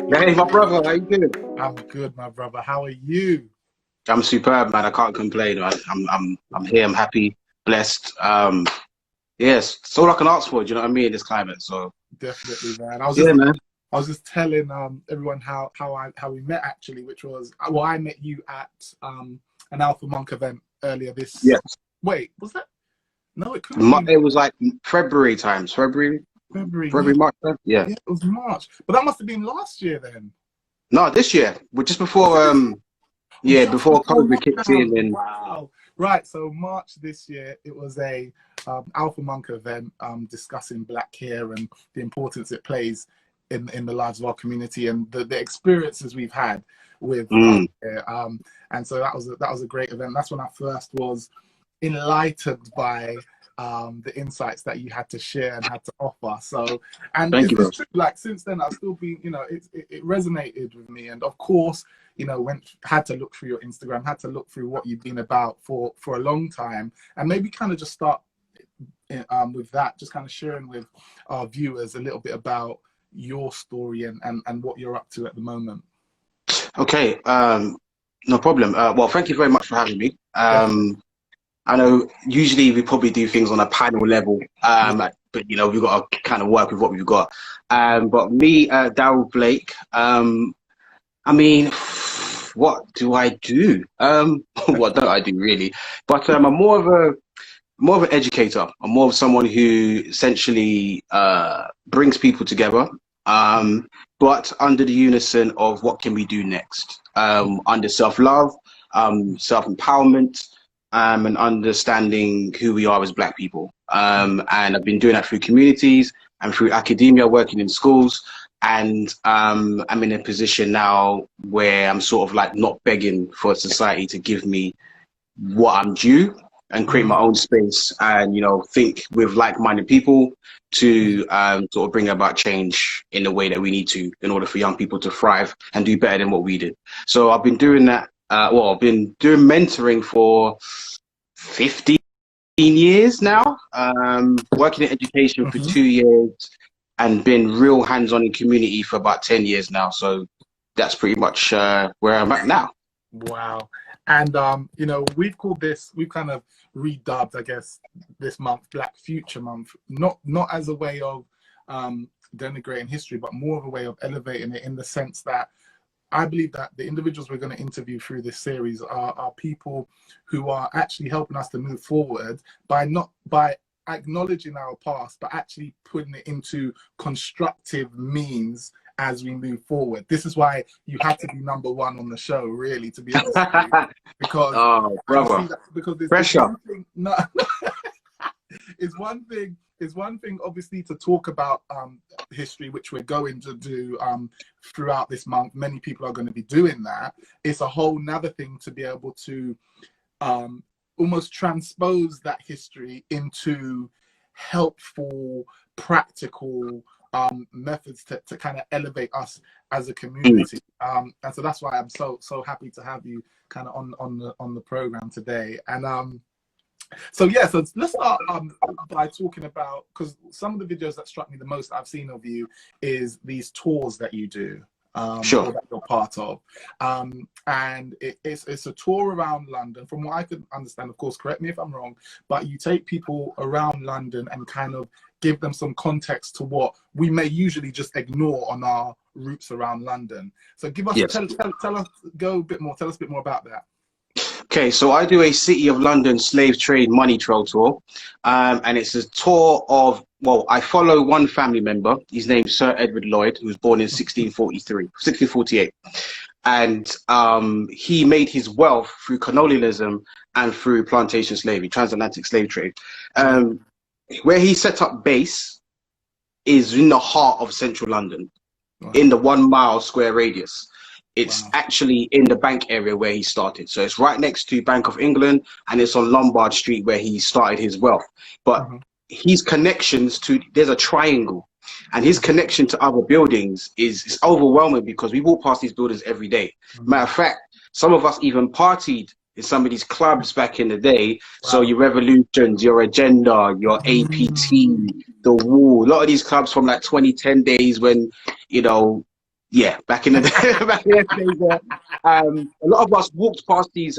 Hey, my brother, how you doing? I'm good, my brother. How are you? I'm superb, man. I can't complain. I'm here. I'm happy, blessed. Yes, it's all I can ask for. Do you know what I mean? In this climate, so Definitely, man. yeah, man. I was just telling everyone how we met actually, which was well, I met you at an Alpha Monk event earlier this. Yeah, Wait, was that? No, it couldn't have been It was like February times. February. Yeah, February, March. Yeah. yeah, it was March, but that must have been last year then. No, this year. We're just Was before. it this Yeah, Just before before COVID kicked in, lockdown? and Wow. Right. So March this year, it was a Alpha Monk event discussing Black hair and the importance it plays in the lives of our community and the experiences we've had with hair. And so that was a great event. That's when I first was enlightened by the insights that you had to share and had to offer. So, and thank you, bro. it's true, like since then I've still been, it resonated with me. And of course, had to look through your Instagram, had to look through what you've been about for a long time, and maybe kind of just start with that, just kind of sharing with our viewers a little bit about your story and what you're up to at the moment. Okay, no problem. Well, thank you very much for having me. I know usually we probably do things on a panel level, but we've got to kind of work with what we've got. But me, Darrel Blake, I mean, what do I do? What don't I do really? But I'm more of an educator. I'm more of someone who essentially brings people together, but under the unison of what can we do next, under self-love, self-empowerment, and understanding who we are as Black people. And I've been doing that through communities and through academia, working in schools. And I'm in a position now where I'm sort of like not begging for society to give me what I'm due, and create my own space and, think with like-minded people to sort of bring about change in the way that we need to in order for young people to thrive and do better than what we did. So I've been doing that. I've been doing mentoring for 15 years now, working in education for 2 years, and been real hands-on in community for about 10 years now. So that's pretty much where I'm at now. Wow. And, we've kind of redubbed, I guess, this month, Black Future Month, not as a way of denigrating history, but more of a way of elevating it, in the sense that I believe that the individuals we're going to interview through this series are people who are actually helping us to move forward by acknowledging our past, but actually putting it into constructive means as we move forward. This is why you have to be number one on the show, really, to be honest with you, because oh, brother, because there's pressure. One thing, no, it's one thing obviously to talk about history, which we're going to do throughout this month. Many people are going to be doing that. It's a whole nother thing to be able to almost transpose that history into helpful, practical methods to kind of elevate us as a community. And so that's why I'm so happy to have you kind of on the program today. And so let's start by talking about, because some of the videos that struck me the most I've seen of you is these tours that you do. Sure. That you're part of, and it's a tour around London. From what I could understand, of course, correct me if I'm wrong, but you take people around London and kind of give them some context to what we may usually just ignore on our routes around London. So give us, tell us a bit more about that. Okay, so I do a City of London slave trade money trail tour, and it's a tour of, well, I follow one family member. His name's Sir Edward Lloyd, who was born in 1648. And he made his wealth through colonialism and through plantation slavery, transatlantic slave trade. Where he set up base is in the heart of central London, in the 1 mile square radius. It's actually in the Bank area where he started. So it's right next to Bank of England, and it's on Lombard Street where he started his wealth. But his connections to, there's a triangle, and his connection to other buildings is overwhelming, because we walk past these buildings every day. Matter of fact, some of us even partied in some of these clubs back in the day. So your Revolutions, your Agenda, your APT, the Wall, a lot of these clubs from like 2010 days when, Yeah, back in the day, back in the days, a lot of us walked past these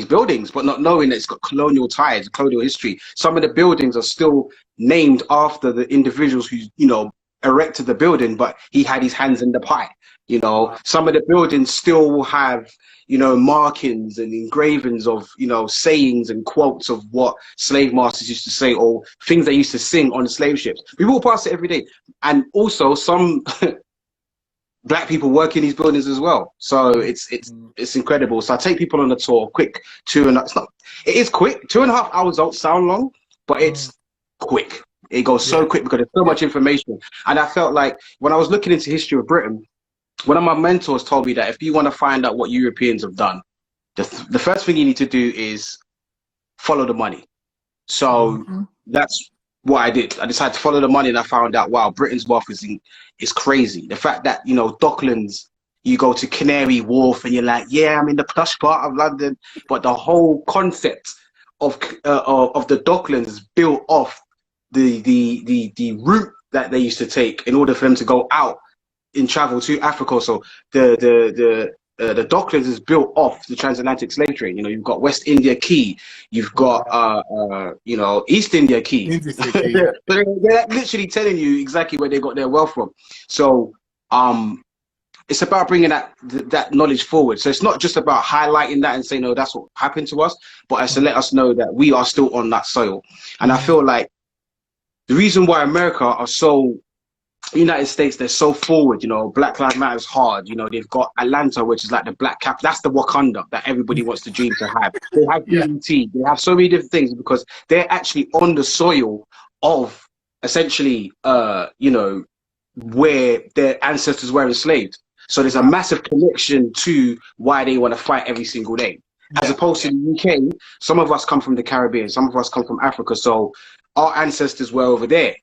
buildings, but not knowing that it's got colonial ties, colonial history. Some of the buildings are still named after the individuals who, you know, erected the building, but he had his hands in the pie. You know, some of the buildings still will have, you know, markings and engravings of, you know, sayings and quotes of what slave masters used to say or things they used to sing on the slave ships. We walk past it every day. And also some black people work in these buildings as well. So it's incredible. So I take people on a tour, quick it is quick. 2.5 hours don't sound long, but it's quick. It goes so quick because there's so much information. And I felt like when I was looking into history of Britain, one of my mentors told me that if you want to find out what Europeans have done, the first thing you need to do is follow the money. So that's what I did. I decided to follow the money, and I found out, wow, Britain's wealth is crazy. The fact that, you know, Docklands, you go to Canary Wharf and you're like, yeah, I'm in the plush part of London, but the whole concept of the Docklands is built off the route that they used to take in order for them to go out in travel to Africa. So the Docklands is built off the transatlantic slave trade. You know, you've got West India Key, you've got you know, East India Key. They're literally telling you exactly where they got their wealth from. So it's about bringing that knowledge forward. So it's not just about highlighting that and saying, no, that's what happened to us, but it's to let us know that we are still on that soil. And I feel like the reason why America are so, United States, they're so forward, you know, Black Lives Matter is hard, you know, they've got Atlanta, which is like the black cap, that's the Wakanda that everybody wants to dream to have. They have BET, they have so many different things because they're actually on the soil of essentially, you know, where their ancestors were enslaved. So there's a massive connection to why they want to fight every single day. As opposed to the UK, some of us come from the Caribbean, some of us come from Africa, so our ancestors were over there.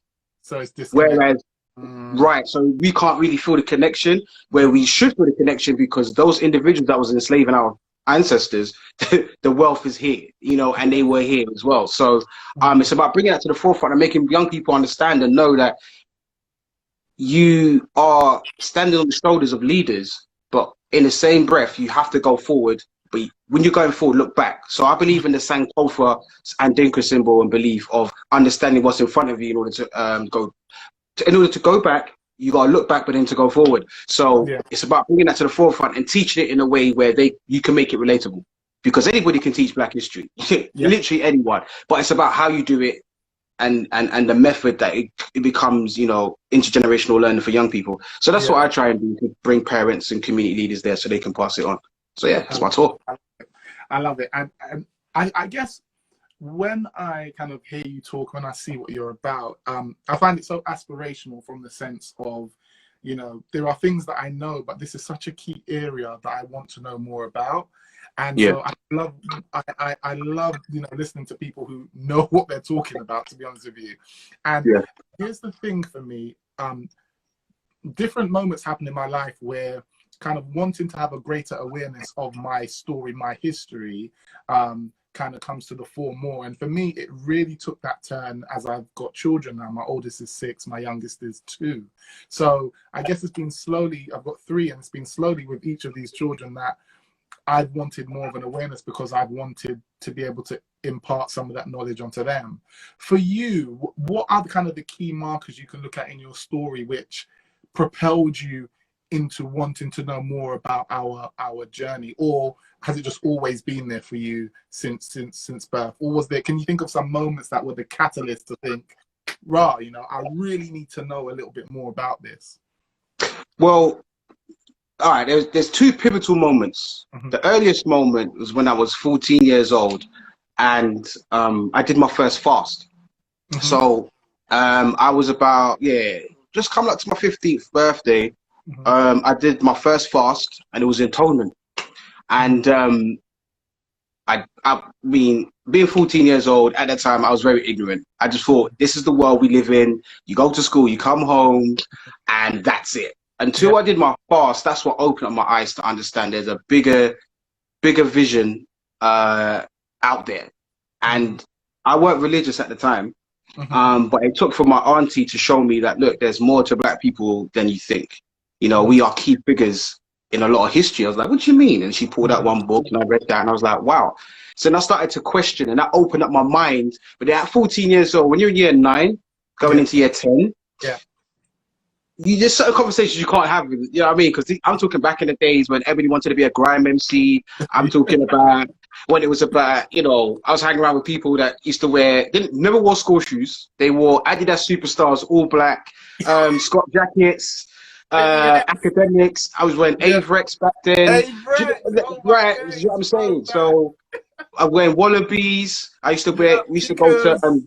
So it's disconnected. Whereas right, so we can't really feel the connection where we should feel the connection because those individuals that was enslaving our ancestors, the wealth is here, you know, and they were here as well. So it's about bringing that to the forefront and making young people understand and know that you are standing on the shoulders of leaders, but in the same breath, you have to go forward. But when you're going forward, look back. So I believe in the Sankofa and Dinka symbol and belief of understanding what's in front of you in order to go back, you gotta look back, but then to go forward. So it's about bringing that to the forefront and teaching it in a way where you can make it relatable. Because anybody can teach Black history, literally anyone. But it's about how you do it and the method that it becomes, you know, intergenerational learning for young people. So that's what I try and do, to bring parents and community leaders there so they can pass it on. So yeah, that's my talk. I love it. And I guess when I kind of hear you talk, when I see what you're about, I find it so aspirational from the sense of, you know, there are things that I know, but this is such a key area that I want to know more about. And so I love, you know, listening to people who know what they're talking about, to be honest with you. And here's the thing for me, different moments happen in my life where kind of wanting to have a greater awareness of my story, my history, kind of comes to the fore more. And for me, it really took that turn as I've got children now. My oldest is 6, my youngest is 2. So I guess it's been slowly, I've got 3, and it's been slowly with each of these children that I've wanted more of an awareness because I've wanted to be able to impart some of that knowledge onto them. For you, what are kind of the key markers you can look at in your story which propelled you into wanting to know more about our journey? Or has it just always been there for you since birth? Or was there, can you think of some moments that were the catalyst to think, rah, you know, I really need to know a little bit more about this? Well, all right, there's 2 pivotal moments. The earliest moment was when I was 14 years old and I did my first fast. So I was about, just coming up to my 15th birthday. I did my first fast and it was atonement. And I mean, being 14 years old at that time, I was very ignorant. I just thought, this is the world we live in. You go to school, you come home, and that's it. Until I did my fast, that's what opened up my eyes to understand there's a bigger vision out there. And I weren't religious at the time, But it took for my auntie to show me that, look, there's more to black people than you think. You know, we are key figures in a lot of history. I was like, what do you mean? And she pulled out one book and I read that and I was like, wow. So then I started to question and that opened up my mind. But at 14 years old, when you're in year 9, going into year 10, you just certain conversations you can't have, you know what I mean? Because I'm talking back in the days when everybody wanted to be a grime MC. I'm talking about when it was about, you know, I was hanging around with people that used to never wore school shoes. They wore Adidas Superstars, all black, Scott jackets, academics. I was wearing Avrex back then. Right, you know what I'm saying? So I'm wearing Wallabies. I used to wear, we used to go to,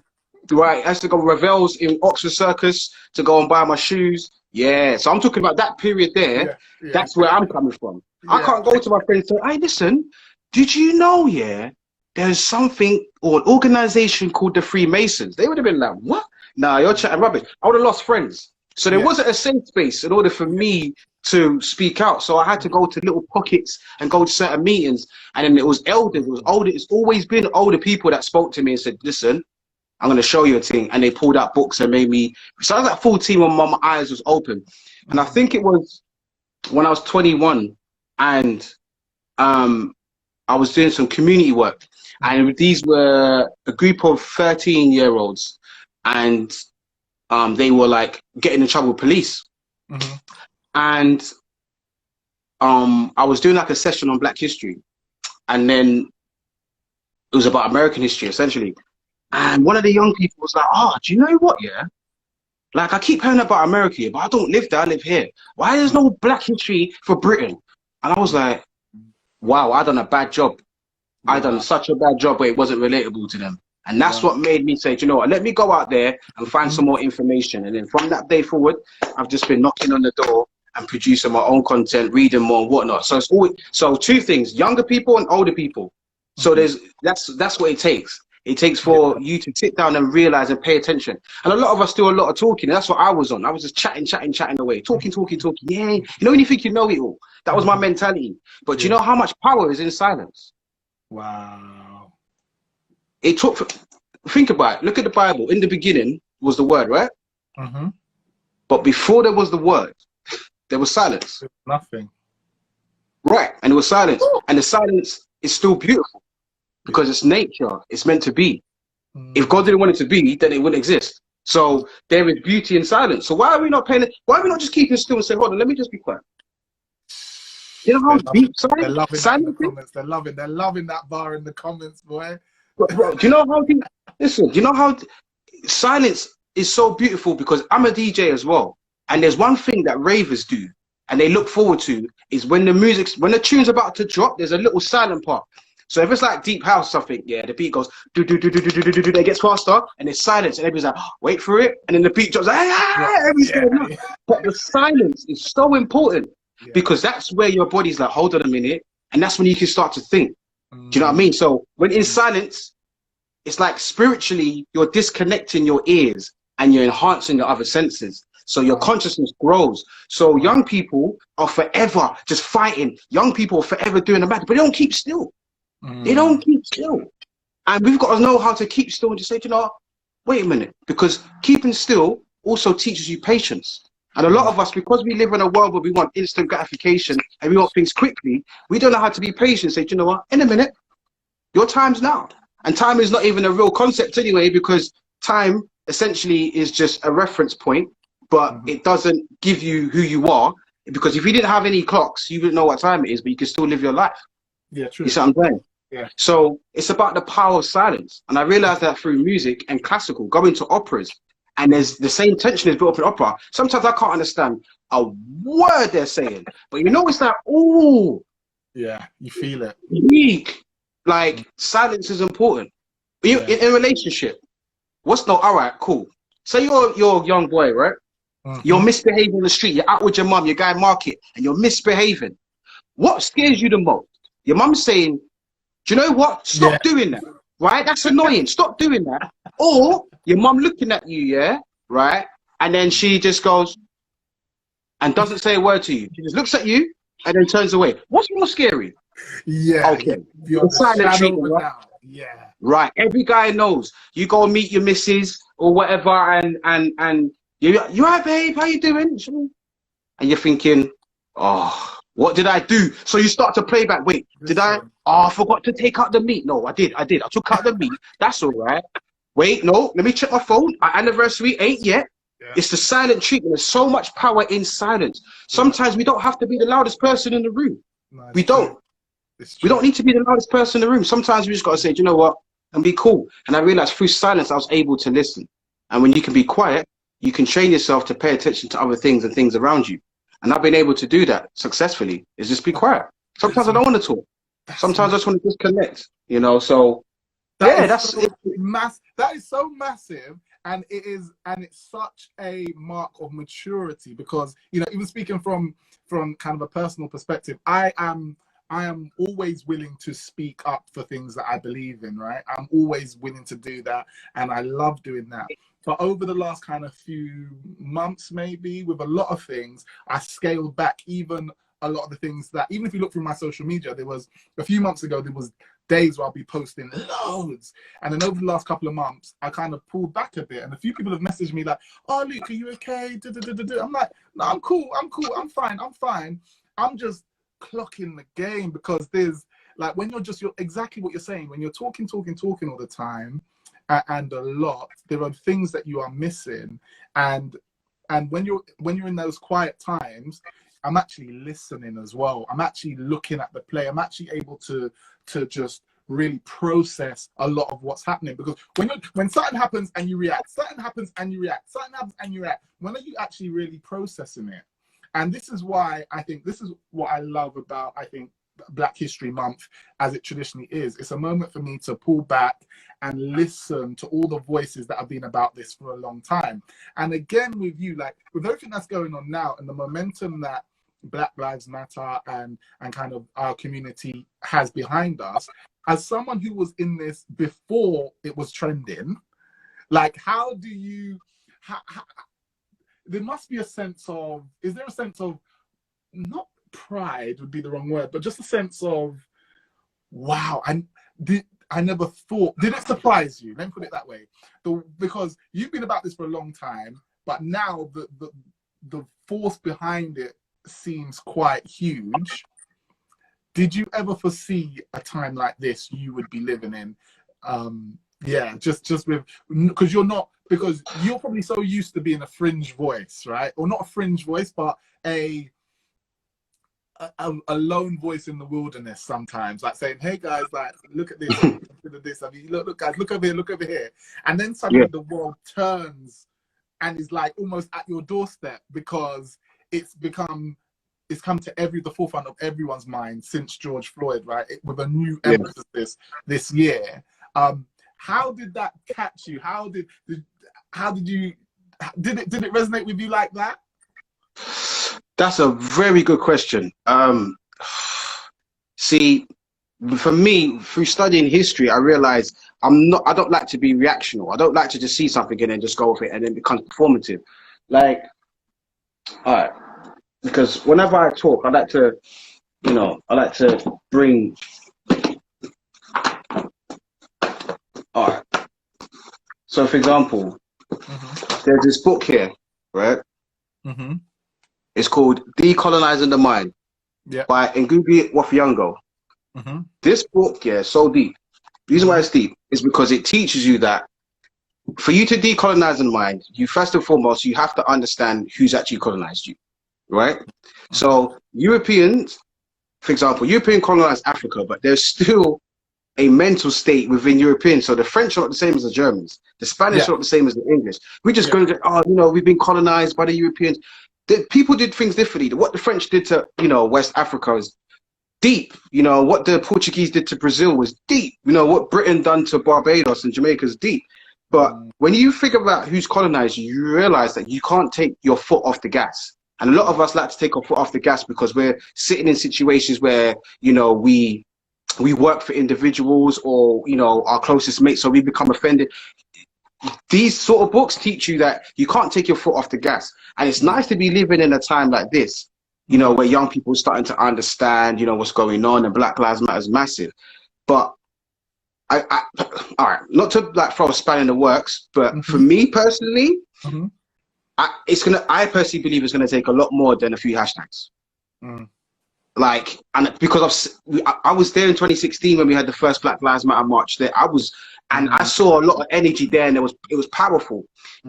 I used to go to Revels in Oxford Circus to go and buy my shoes. Yeah, so I'm talking about that period there. That's where I'm coming from. I can't go to my friends and say, hey, listen, did you know, there's something or an organization called the Freemasons? They would have been like, what? Nah, you're chatting rubbish. I would have lost friends. So there wasn't a safe space in order for me to speak out. So I had to go to little pockets and go to certain meetings. And then it was elders, it was older. It's always been older people that spoke to me and said, listen, I'm going to show you a thing. And they pulled out books and made me, so I was at 14 when my eyes was open. And I think it was when I was 21 and I was doing some community work. And these were a group of 13-year-olds. And they were like getting in trouble with police. And I was doing like a session on Black history. And then it was about American history, essentially. And one of the young people was like, oh, do you know what, like, I keep hearing about America, but I don't live there, I live here. Why there's no Black history for Britain? And I was like, wow, I done a bad job. I done such a bad job where it wasn't relatable to them. And that's what made me say, you know what, let me go out there and find some more information. And then from that day forward, I've just been knocking on the door and producing my own content, reading more and whatnot. So it's always, so two things, younger people and older people. So that's what it takes. It takes for you to sit down and realize and pay attention. And a lot of us do a lot of talking. And that's what I was on. I was just chatting away, talking. Yeah, you know, when you think you know it all, that was my mentality. But you know how much power is in silence? Wow. It took, think about it. Look at the Bible. In the beginning was the word, right? But before there was the word, there was silence. Nothing. Right. And it was silence. And the silence is still beautiful. Because it's nature, it's meant to be. If God didn't want it to be, then it wouldn't exist. So there is beauty in silence. So why are we not paying it? Why are we not just keeping still and say, hold on, let me just be quiet? You know how deep silence? They're loving that in the comments. They're loving that bar in the comments, boy. Bro, do you know how deep? Listen, do you know how silence is so beautiful? Because I'm a DJ as well. And there's one thing that ravers do and they look forward to is when the tune's about to drop, there's a little silent part. So if it's like deep house something, the beat goes do do do do do do do do, it gets faster and there's silence and everybody's like, oh, wait for it, and then the beat drops, everybody's going nuts. But the silence is so important because that's where your body's like, hold on a minute, and that's when you can start to think. Do you know what I mean? So when in silence, it's like spiritually you're disconnecting your ears and you're enhancing the other senses. So your consciousness grows. So young people are forever just fighting. Young people are forever doing the matter, but they don't keep still. They don't keep still. And we've got to know how to keep still and just say, you know, wait a minute, because keeping still also teaches you patience. And a lot of us, because we live in a world where we want instant gratification and we want things quickly, we don't know how to be patient. Say, you know what, in a minute, your time's now. And time is not even a real concept anyway, because time essentially is just a reference point, but it doesn't give you who you are. Because if you didn't have any clocks, you wouldn't know what time it is, but you can still live your life. Yeah, true. You see what I'm saying? Yeah. So it's about the power of silence. And I realized that through music and classical, going to operas, and there's the same tension is built up in opera. Sometimes I can't understand a word they're saying, but you know, it's like, oh, yeah, you feel it. Weak. Like silence is important. But you, in a relationship, all right, cool. Say you're a young boy, right? You're misbehaving on the street. You're out with your mum, you're going market, and you're misbehaving. What scares you the most? Your mum's saying, do you know what? Stop doing that, right? That's annoying. Stop doing that. Or your mum looking at you, right? And then she just goes and doesn't say a word to you. She just looks at you and then turns away. What's more scary? Yeah. Okay. You're the silent treatment, right? Yeah. Right. Every guy knows. You go meet your missus or whatever, and you right, babe, how you doing? And you're thinking, oh, what did I do? So you start to play back. Wait, did I? Listen. Oh, I forgot to take out the meat. No, I did. I took out the meat. That's all right. Wait, no, let me check my phone. Our anniversary ain't yet. Yeah. It's the silent treatment. There's so much power in silence. Sometimes we don't have to be the loudest person in the room. No, We true. don't. It's We true. don't need to be the loudest person in the room. Sometimes we just got to say, do you know what? And be cool. And I realized through silence, I was able to listen. And when you can be quiet, you can train yourself to pay attention to other things and things around you. And I've been able to do that successfully, is just be quiet. Sometimes I don't want to talk. Sometimes I just want to disconnect, you know? So, yeah, that's so that is so massive. And it's such a mark of maturity because, you know, even speaking from kind of a personal perspective, I am always willing to speak up for things that I believe in, right? I'm always willing to do that, and I love doing that. But over the last kind of few months, maybe, with a lot of things, I scaled back even a lot of the things that, even if you look through my social media, there was, a few months ago, there was days where I'll be posting loads. And then over the last couple of months, I kind of pulled back a bit. And a few people have messaged me like, oh, Luke, are you okay? I'm like, no, I'm cool, I'm fine. I'm just clocking the game because there's, like, when you're exactly what you're saying, when you're talking all the time and a lot, there are things that you are missing. And when you're in those quiet times, I'm actually listening as well. I'm actually looking at the play. I'm actually able to just really process a lot of what's happening, because when something happens and you react, something happens and you react, when are you actually really processing it? And this is why I think this is what I love about, I think, Black History Month as it traditionally is. It's a moment for me to pull back and listen to all the voices that have been about this for a long time. And again, with you, like, with everything that's going on now and the momentum that Black Lives Matter and kind of our community has behind us, as someone who was in this before it was trending, like, how do you, there must be a sense of, is there a sense of, not pride would be the wrong word, but just a sense of, wow, I never thought, did it surprise you? Let me put it that way. Because you've been about this for a long time, but now the force behind it seems quite huge. Did you ever foresee a time like this you would be living in? Yeah, just with, because you're probably so used to being a fringe voice, right? Or not a fringe voice, but a lone voice in the wilderness sometimes, like saying, hey guys, like, look at this, look at this. I mean, look guys, look over here. And then suddenly the world turns and is like almost at your doorstep, because it's come to the forefront of everyone's mind since George Floyd, right? With a new emphasis this year. How did that catch you? Did it resonate with you like that? That's a very good question. See, for me, through studying history, I realized I don't like to be reactional. I don't like to just see something and then just go with it and then become performative. Like, all right, because whenever I talk, I like to bring, all right. So, for example, there's this book here, right? It's called Decolonizing the Mind by Ngugi wa Thiong'o. This book, so deep. The reason why it's deep is because it teaches you that for you to decolonize the mind, you first and foremost, you have to understand who's actually colonized you, right? So Europeans, for example, European colonized Africa, but there's still a mental state within Europeans. So the French are not the same as the Germans. The Spanish are not the same as the English. We just go to, we've been colonized by the Europeans. People did things differently. What the French did to, West Africa is deep. What the Portuguese did to Brazil was deep. What Britain done to Barbados and Jamaica is deep. But when you figure out who's colonized you, you realize that you can't take your foot off the gas. And a lot of us like to take our foot off the gas because we're sitting in situations where, we work for individuals or, our closest mates, so we become offended. These sort of books teach you that you can't take your foot off the gas. And it's nice to be living in a time like this, where young people are starting to understand, what's going on, and Black Lives Matter is massive. But all right, not to like throw a span in the works, but for me personally, I personally believe it's gonna take a lot more than a few hashtags. Like, and because I was there in 2016 when we had the first Black Lives Matter march. There, I saw a lot of energy there, and it was powerful.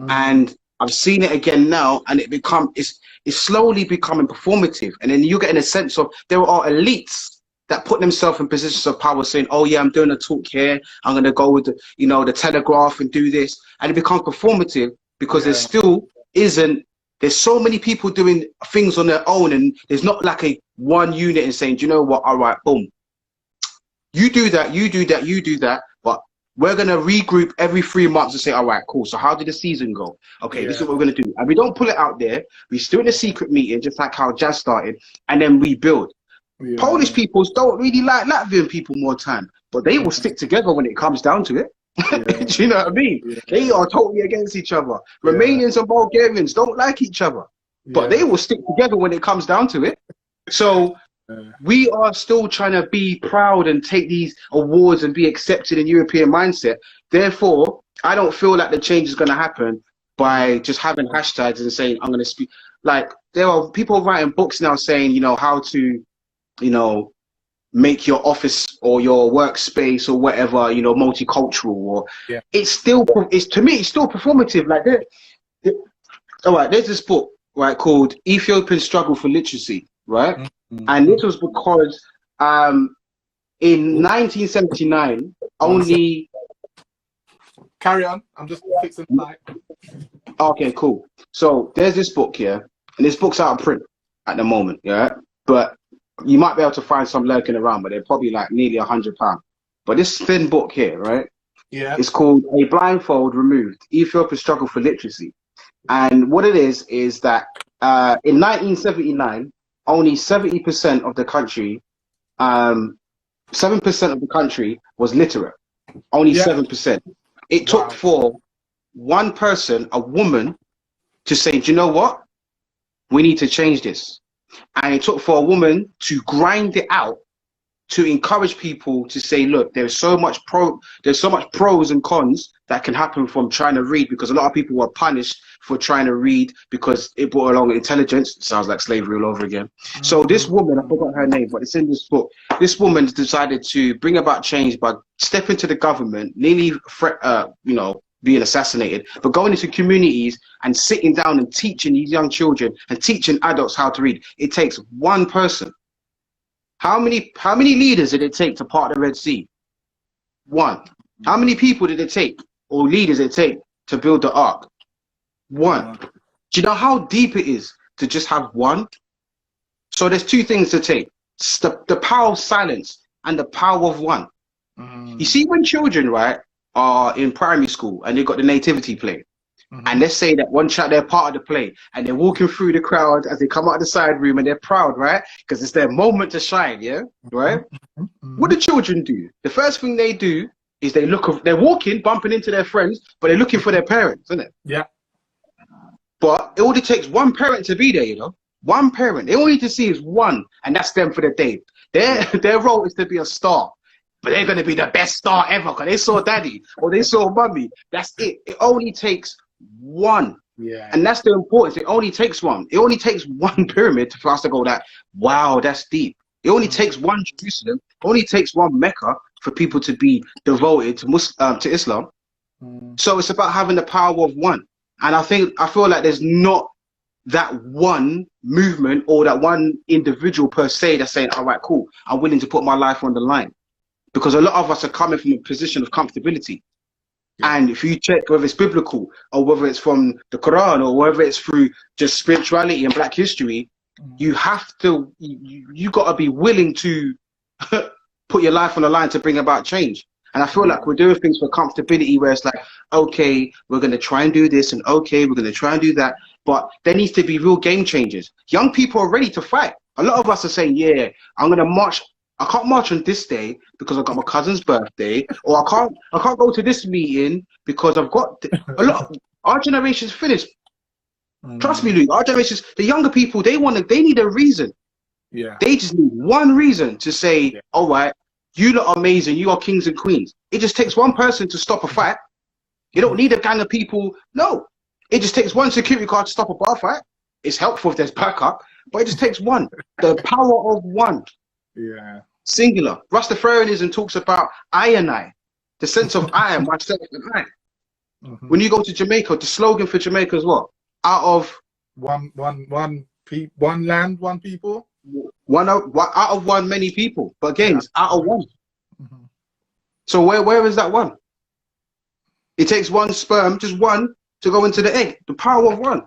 And I've seen it again now, and it's slowly becoming performative. And then you get in a sense of there are elites that put themselves in positions of power, saying, "Oh yeah, I'm doing a talk here. I'm gonna go with the Telegraph and do this," and it becomes performative because there still isn't. There's so many people doing things on their own, and there's not like a one unit and saying, "Do you know what? All right, boom. You do that, you do that, you do that." But we're gonna regroup every 3 months and say, "All right, cool. So how did the season go? Okay, this is what we're gonna do." And we don't pull it out there. We still in a secret meeting, just like how Jazz started, and then we build. Polish people don't really like Latvian people more time, but they will stick together when it comes down to it. Do you know what I mean? They are totally against each other. Romanians and Bulgarians don't like each other, but they will stick together when it comes down to it. So we are still trying to be proud and take these awards and be accepted in European mindset. Therefore, I don't feel like the change is going to happen by just having hashtags and saying, "I'm going to speak." Like, there are people writing books now saying, how to, make your office or your workspace or whatever, multicultural, or to me, it's still performative. Like, all right, there's this book, right, called Ethiopian Struggle for Literacy, right? And this was because in 1979, only... Carry on, I'm just fixing the mic. Okay, cool. So there's this book here, and this book's out of print at the moment, but you might be able to find some lurking around, but they're probably like nearly £100. But this thin book here, right? Yeah. It's called A Blindfold Removed, Ethiopian Struggle for Literacy. And what it is that in 1979, only 70% of the country, 7% of the country was literate. Only 7%. It took for one person, a woman, to say, "Do you know what? We need to change this." And it took for a woman to grind it out, to encourage people to say, "Look, there's so much pros and cons that can happen from trying to read," because a lot of people were punished for trying to read because it brought along intelligence. It sounds like slavery all over again. So this woman, I forgot her name, but it's in this book. This woman decided to bring about change by stepping to the government, nearly being assassinated, but going into communities and sitting down and teaching these young children and teaching adults how to read. It takes one person. How many leaders did it take to part the Red Sea? One. How many people did it take, or leaders did it take, to build the Ark? One. Do you know how deep it is to just have one? So there's two things to take: the power of silence and the power of one. You see, when children, right, are in primary school and they've got the nativity play, and let's say that one child, they're part of the play, and they're walking through the crowd as they come out of the side room, and they're proud, right? Because it's their moment to shine, right? What do children do? The first thing they do is they're walking, bumping into their friends, but they're looking for their parents, isn't it? Yeah. But it only takes one parent to be there, One parent. They all need to see is one, and that's them for the day. Their role is to be a star. But they're going to be the best star ever because they saw daddy or they saw mummy. That's it. It only takes one. Yeah. And that's the importance. It only takes one. It only takes one pyramid for us to go that, wow, that's deep. It only takes one Jerusalem. It only takes one Mecca for people to be devoted to Islam. So it's about having the power of one. And I feel like there's not that one movement or that one individual per se that's saying, all right, cool, I'm willing to put my life on the line. Because a lot of us are coming from a position of comfortability. And if you check whether it's biblical or whether it's from the Quran or whether it's through just spirituality and Black history, you have to, you got to be willing to put your life on the line to bring about change. And I feel like we're doing things for comfortability where it's like, okay, we're going to try and do this, and okay, we're going to try and do that. But there needs to be real game changers. Young people are ready to fight. A lot of us are saying, yeah, I'm going to march. I can't march on this day because I've got my cousin's birthday, or I can't go to this meeting because I've got a lot. Our generation's finished. Trust me, Luke. Our generation's, the younger people, they need a reason. Yeah. They just need one reason to say, all right, You lot are amazing. You are kings and queens. It just takes one person to stop a fight. You don't need a gang of people. No, it just takes one security guard to stop a bar fight. It's helpful if there's backup, but it just takes one. The power of one. Yeah. Singular. Rastafarianism talks about I and I, the sense of I am myself and I. When you go to Jamaica, the slogan for Jamaica is what? Out of one land, one people. Out of one, many people. But again, it's out of one. So where is that one? It takes one sperm, just one, to go into the egg. The power of one.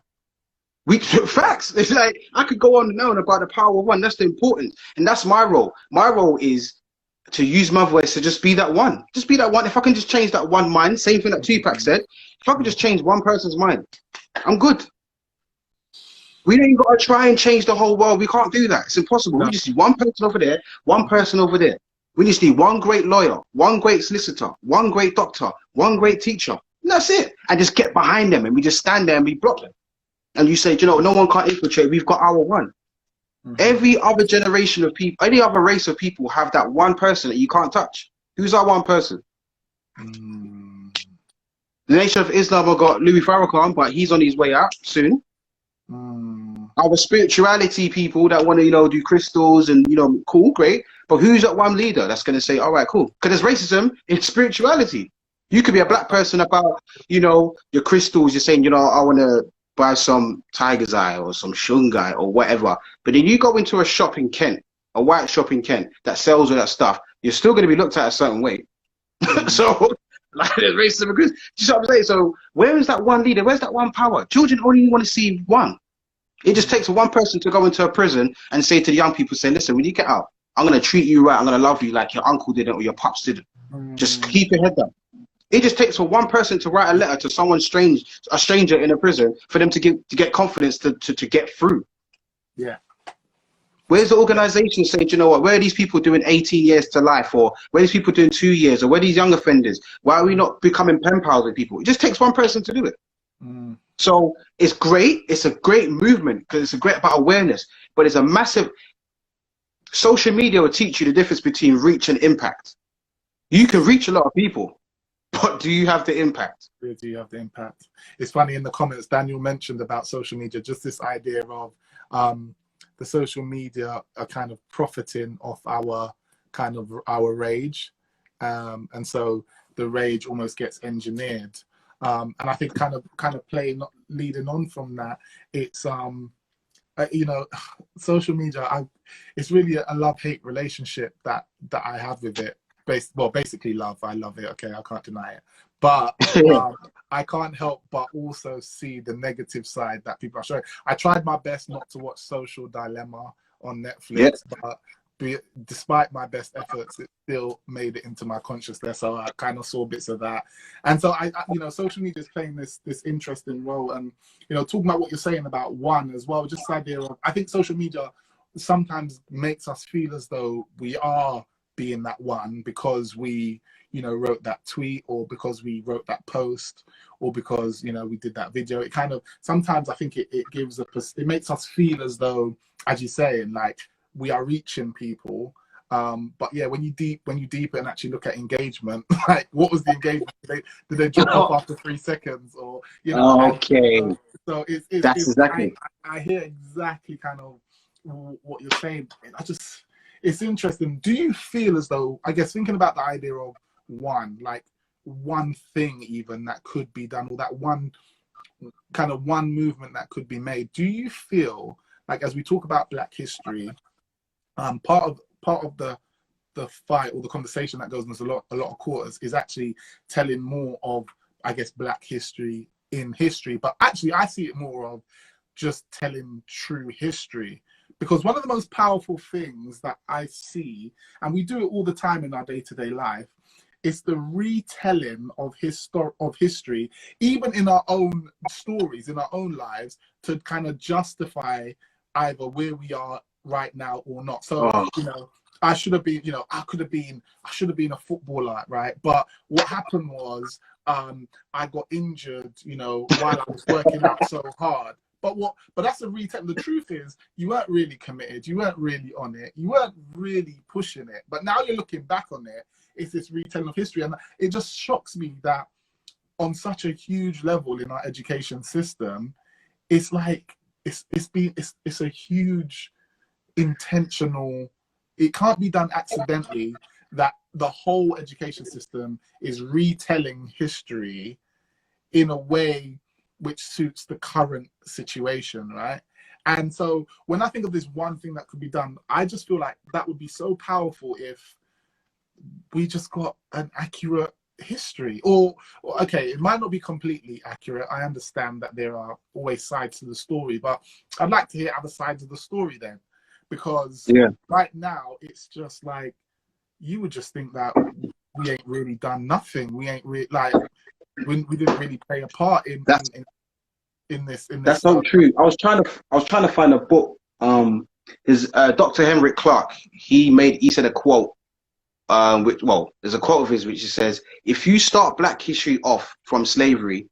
Facts. It's like I could go on and on about the power of one. That's the importance, and that's my role. My role is to use my voice to just be that one. Just be that one. If I can just change that one mind, same thing that Tupac said. If I can just change one person's mind, I'm good. We ain't got to try and change the whole world. We can't do that. It's impossible. No. We just need one person over there, one person over there. We just need one great lawyer, one great solicitor, one great doctor, one great teacher. And that's it. And just get behind them, and we just stand there and we block them. And you say, you know, no one can't infiltrate. We've got our one. Every other generation of people, any other race of people have that one person that you can't touch. Who's that one person? The Nation of Islam have got Louis Farrakhan, but he's on his way out soon. Our spirituality people that want to, you know, do crystals and, you know, cool, great. But who's that one leader that's going to say, all right, cool? Because there's racism in spirituality. You could be a black person about, you know, your crystals. You're saying, you know, I want to buy some tiger's eye or some shungai or whatever. But then you go into a shop in Kent, a white shop in Kent that sells all that stuff, you're still going to be looked at a certain way. So, like, there's racism. Do you know what I'm saying? So, where is that one leader? Where's that one power? Children only want to see one. It just takes one person to go into a prison and say to the young people, say, listen, when you get out, I'm going to treat you right. I'm going to love you like your uncle didn't or your pops didn't. Just keep your head down. It just takes for one person to write a letter to someone strange, a stranger in a prison, for them to get confidence to get through. Yeah. Where's the organization saying, you know what, where are these people doing 18 years to life, or where are these people doing 2 years, or where are these young offenders? Why are we not becoming pen pals with people? It just takes one person to do it. So it's great. It's a great movement because it's a great about awareness, but it's a massive. Social media will teach you the difference between reach and impact. You can reach a lot of people, but do you have the impact? Do you have the impact? It's funny, in the comments, Daniel mentioned about social media, just this idea of the social media are kind of profiting off our rage. And so the rage almost gets engineered. And I think kind of leading on from that, it's, you know, social media, it's really a love-hate relationship that I have with it. Basically love. I love it. Okay, I can't deny it. But I can't help but also see the negative side that people are showing. I tried my best not to watch Social Dilemma on Netflix, but despite my best efforts, it still made it into my consciousness. So I kind of saw bits of that. And so I you know, social media is playing this interesting role. And, you know, talking about what you're saying about one as well, just the idea of, I think social media sometimes makes us feel as though we are being that one because we, you know, wrote that tweet, or because we wrote that post, or because, you know, we did that video. It kind of, sometimes I think it gives it makes us feel as though, as you say, like, we are reaching people. But yeah, when you deepen and actually look at engagement, like, what was the engagement? Did they drop off after 3 seconds, or, you know? Okay. So that's exactly. I hear exactly kind of what you're saying. It's interesting. Do you feel as though, I guess, thinking about the idea of one, like one thing even that could be done, or that one movement that could be made, do you feel like, as we talk about Black history, part of the fight or the conversation that goes on a lot of quarters is actually telling more of, I guess, Black history in history, but actually I see it more of just telling true history. Because one of the most powerful things that I see, and we do it all the time in our day-to-day life, is the retelling of history, even in our own stories, in our own lives, to kind of justify either where we are right now or not. So, you know, I should have been, you know, I should have been a footballer, right? But what happened was, I got injured, you know, while I was working out so hard. But that's a retelling. The truth is, you weren't really committed. You weren't really on it. You weren't really pushing it. But now you're looking back on it. It's this retelling of history, and it just shocks me that on such a huge level in our education system, it's like it's a huge intentional. It can't be done accidentally. That the whole education system is retelling history in a way which suits the current situation, right? And so when I think of this one thing that could be done, I just feel like that would be so powerful if we just got an accurate history. Or okay, it might not be completely accurate. I understand that there are always sides to the story, but I'd like to hear other sides of the story then. Because right now, it's just like, you would just think that we ain't really done nothing. We ain't really, like, we didn't really play a part in this. That's so true. I was trying to find a book. His Dr. Henrik Clark, he said a quote. There's a quote of his which says, "If you start Black history off from slavery,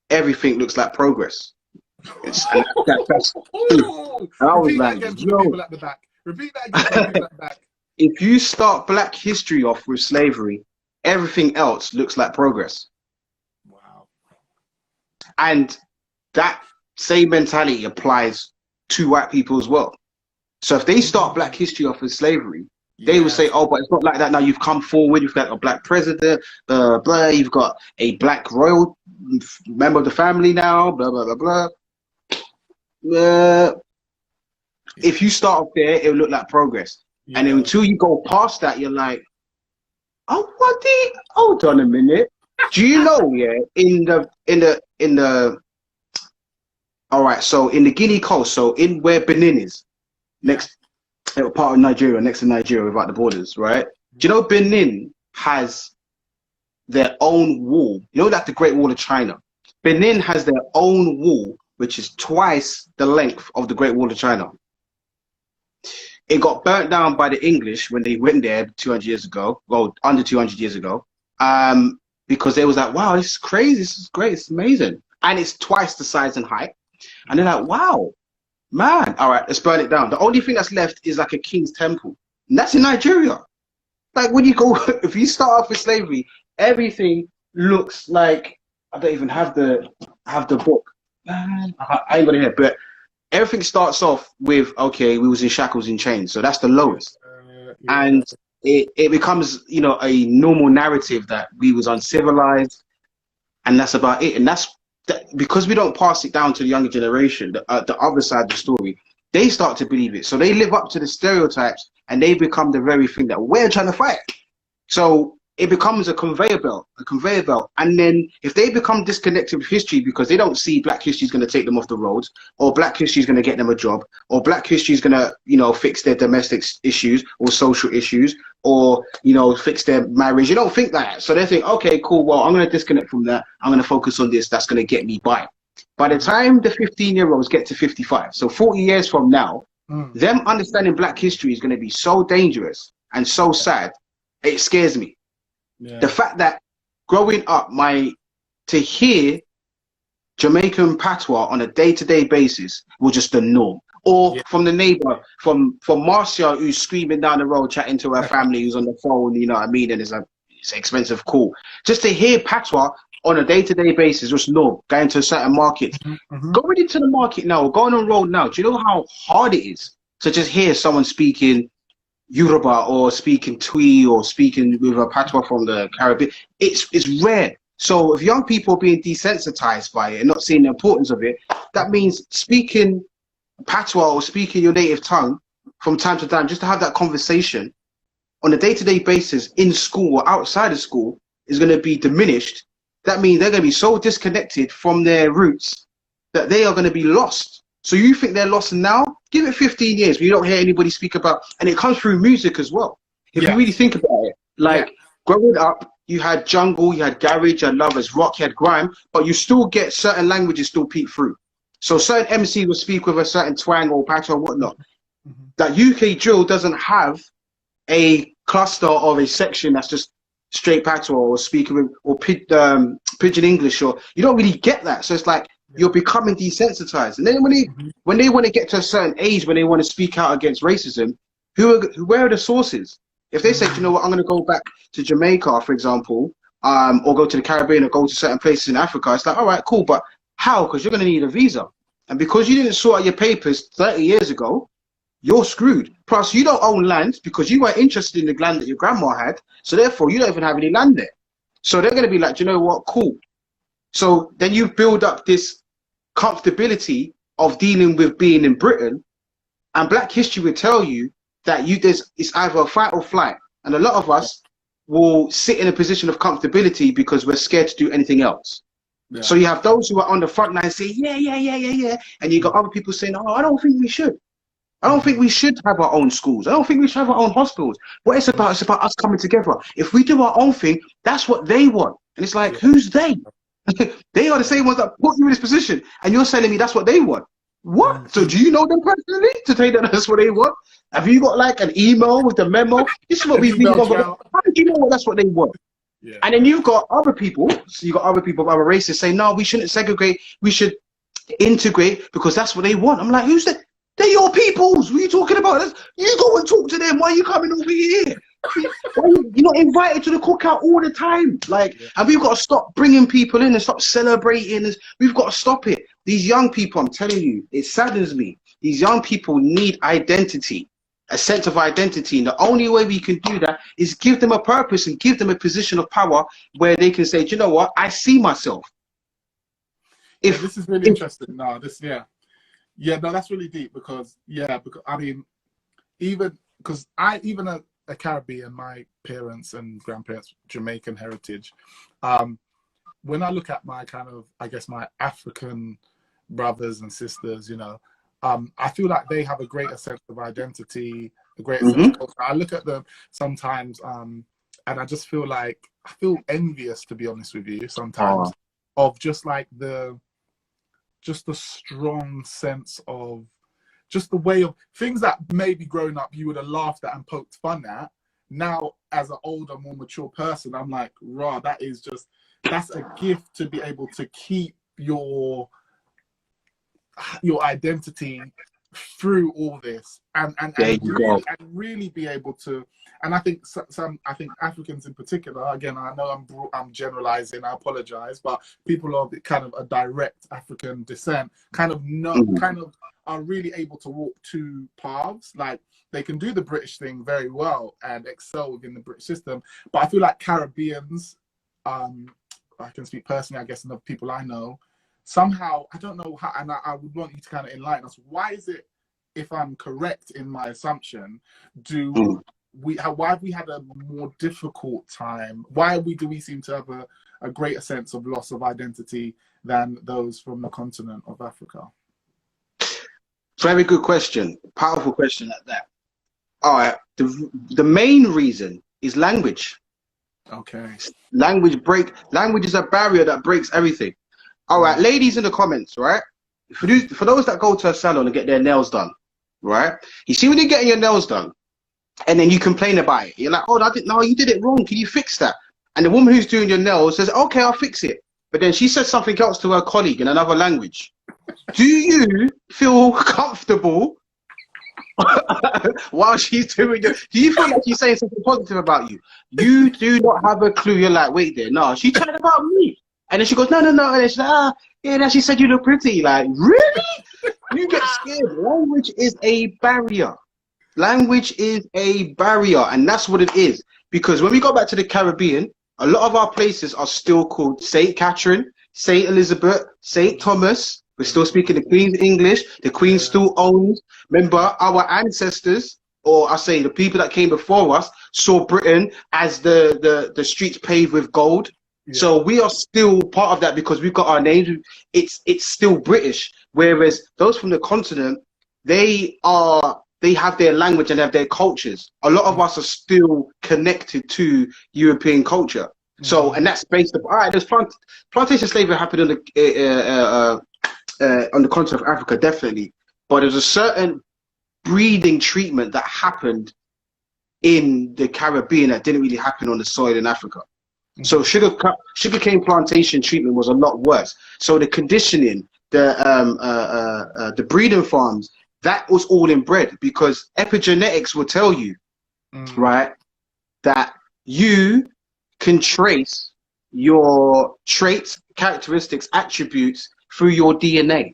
everything looks like progress." That's true. And I was like, yo. Repeat that again for people at the back. If you start Black history off with slavery, everything else looks like progress. Wow. And that same mentality applies to white people as well. So if they start Black history off with slavery, they will say, oh, but it's not like that now. You've come forward, you've got a Black president, blah, you've got a Black royal member of the family now, blah, blah, blah, blah. If you start off there, it'll look like progress. Yeah. And then until you go past that, you're like, oh, hold on a minute. Do you know, all right, so in the Guinea coast, so in where Benin is, next part of Nigeria, next to Nigeria, without the borders, right? Do you know Benin has their own wall? You know, like the Great Wall of China. Benin has their own wall, which is twice the length of the Great Wall of China. It got burnt down by the English when they went there 200 years ago, well, under 200 years ago, because they was like, wow, this is crazy, this is great, it's amazing. And it's twice the size and height. And they're like, wow, man, all right, let's burn it down. The only thing that's left is like a king's temple. And that's in Nigeria. Like when you go, if you start off with slavery, everything looks like, I don't even have the book. Man, I ain't gonna hear, but everything starts off with, okay, we was in shackles and chains. So that's the lowest. And it becomes, you know, a normal narrative that we was uncivilized. And that's about it. And that's because we don't pass it down to the younger generation, the other side of the story, they start to believe it. So they live up to the stereotypes and they become the very thing that we're trying to fight. So it becomes a conveyor belt. And then if they become disconnected with history because they don't see Black history is going to take them off the roads, or Black history is going to get them a job, or Black history is going to, you know, fix their domestic issues or social issues, or, you know, fix their marriage. You don't think that. So they think, okay, cool, well, I'm going to disconnect from that. I'm going to focus on this. That's going to get me by. By the time the 15-year-olds get to 55, so 40 years from now, them understanding Black history is going to be so dangerous and so sad. It scares me. Yeah. The fact that growing up, to hear Jamaican patois on a day-to-day basis was just the norm. Or from the neighbor, from Marcia, who's screaming down the road, chatting to her family, who's on the phone, you know what I mean? And it's an expensive call. Just to hear patois on a day-to-day basis was norm. Going to certain markets. Going into the market now, going on road now, do you know how hard it is to just hear someone speaking Yoruba or speaking Twi or speaking with a patois from the Caribbean? It's rare. So if young people are being desensitized by it and not seeing the importance of it, that means speaking patois or speaking your native tongue from time to time, just to have that conversation on a day-to-day basis in school or outside of school is going to be diminished. That means they're going to be so disconnected from their roots that they are going to be lost. So you think they're lost now? Give it 15 years where you don't hear anybody speak about, and it comes through music as well. If you really think about it, like growing up, you had jungle, you had garage, you had lovers, rock, you had grime, but you still get certain languages still peek through. So certain MC will speak with a certain twang or patois or whatnot. That UK drill doesn't have a cluster of a section that's just straight patois or speaking with, or pidgin English, or you don't really get that. So it's like you're becoming desensitized. And then when they want to get to a certain age, when they want to speak out against racism, where are the sources? If they say, you know what, I'm going to go back to Jamaica, for example, or go to the Caribbean or go to certain places in Africa, it's like, all right, cool, but how? Because you're going to need a visa. And because you didn't sort out your papers 30 years ago, you're screwed. Plus, you don't own land because you weren't interested in the land that your grandma had. So therefore, you don't even have any land there. So they're going to be like, you know what, cool. So then you build up this comfortability of dealing with being in Britain. And Black history will tell you that it's either a fight or flight. And a lot of us will sit in a position of comfortability because we're scared to do anything else. Yeah. So you have those who are on the front line saying, yeah. And you got other people saying, oh, I don't think we should. I don't think we should have our own schools. I don't think we should have our own hospitals. What it's about us coming together. If we do our own thing, that's what they want. And it's like, who's they? They are the same ones that put you in this position. And you're telling me that's what they want. What? So do you know them personally to tell you that that's what they want? Have you got like an email with the memo? This is what we've been over. How did you know that's what they want? Yeah. And then you've got other people. So you've got other people of other races saying, no, we shouldn't segregate. We should integrate because that's what they want. I'm like, who's that? They're your peoples. What are you talking about? You go and talk to them. Why are you coming over here? You're not invited to the cookout all the time. Like, and we've got to stop bringing people in and stop celebrating this. We've got to stop it. These young people, I'm telling you, it saddens me. These young people need identity, a sense of identity. And the only way we can do that is give them a purpose and give them a position of power where they can say, do you know what? I see myself. This is really interesting. No, yeah, no, that's really deep because I mean, even a Caribbean, my parents and grandparents, Jamaican heritage. When I look at my kind of, I guess, my African brothers and sisters, you know, I feel like they have a greater sense of identity, a greater sense of culture. I look at them sometimes, and I just feel like, I feel envious, to be honest with you, sometimes, of just like the strong sense of just the way of things that maybe growing up you would have laughed at and poked fun at. Now, as an older, more mature person, I'm like, rah, that's a gift to be able to keep your identity through all this and really be able to. And I think I think Africans in particular, again, I know I'm generalizing, I apologize, but people of kind of a direct African descent kind of are really able to walk two paths. Like, they can do the British thing very well and excel within the British system. But I feel like Caribbeans, I can speak personally, I guess, and the people I know, somehow, I don't know how, and I would want you to kind of enlighten us. Why is it, if I'm correct in my assumption, why have we had a more difficult time? Why do we seem to have a greater sense of loss of identity than those from the continent of Africa? Very good question. Powerful question at that. All right. The main reason is language. Okay. Language is a barrier that breaks everything. All right, ladies in the comments, right? For those that go to a salon and get their nails done, right? You see when you're getting your nails done, and then you complain about it. You're like, oh, no, you did it wrong. Can you fix that? And the woman who's doing your nails says, okay, I'll fix it. But then she says something else to her colleague in another language. Do you feel comfortable while she's doing it? Do you feel like she's saying something positive about you? You do not have a clue. You're like, wait there. No, she's chatting about me. And then she goes, no. And then she's like, yeah, she said you look pretty. Like, really? You get scared. Language is a barrier. Language is a barrier. And that's what it is. Because when we go back to the Caribbean, a lot of our places are still called St. Catherine, St. Elizabeth, St. Thomas. We're still speaking the Queen's English. The Queen still owns. Remember, our ancestors, or I say the people that came before us, saw Britain as the streets paved with gold. Yeah. So we are still part of that because we've got our names. It's still British. Whereas those from the continent, they have their language and have their cultures. A lot of us are still connected to European culture. So, and that's based on, all right, there's plantation slavery happened on the continent of Africa, definitely. But there's a certain breeding treatment that happened in the Caribbean that didn't really happen on the soil in Africa. So sugarcane plantation treatment was a lot worse. So the conditioning, the breeding farms, that was all inbred, because epigenetics will tell you, right, that you can trace your traits, characteristics, attributes through your DNA.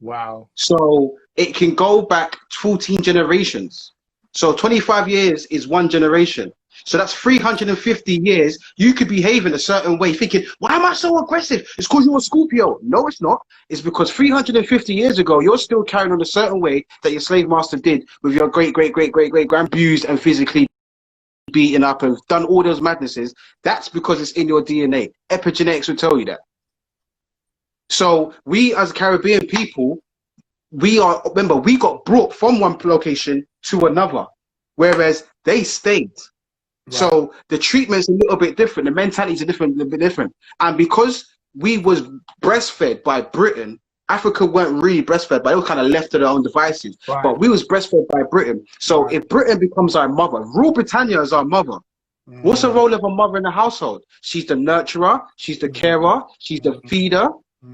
Wow. So it can go back 14 generations. So 25 years is one generation. So that's 350 years. You could behave in a certain way, thinking, why am I so aggressive? It's because you're a Scorpio. No, it's not. It's because 350 years ago, you're still carrying on a certain way that your slave master did with your great-great-great-great-great-grand, abused and physically beaten up and done all those madnesses. That's because it's in your DNA. Epigenetics will tell you that. So we as Caribbean people, remember, we got brought from one location to another, whereas they stayed. Right. So the treatment's a little bit different. The mentality's a little bit different. And because we was breastfed by Britain, Africa weren't really breastfed, but they were kind of left to their own devices. Right. But we was breastfed by Britain. So if Britain becomes our mother, Rule Britannia is our mother. What's the role of a mother in the household? She's the nurturer, she's the carer, she's the feeder.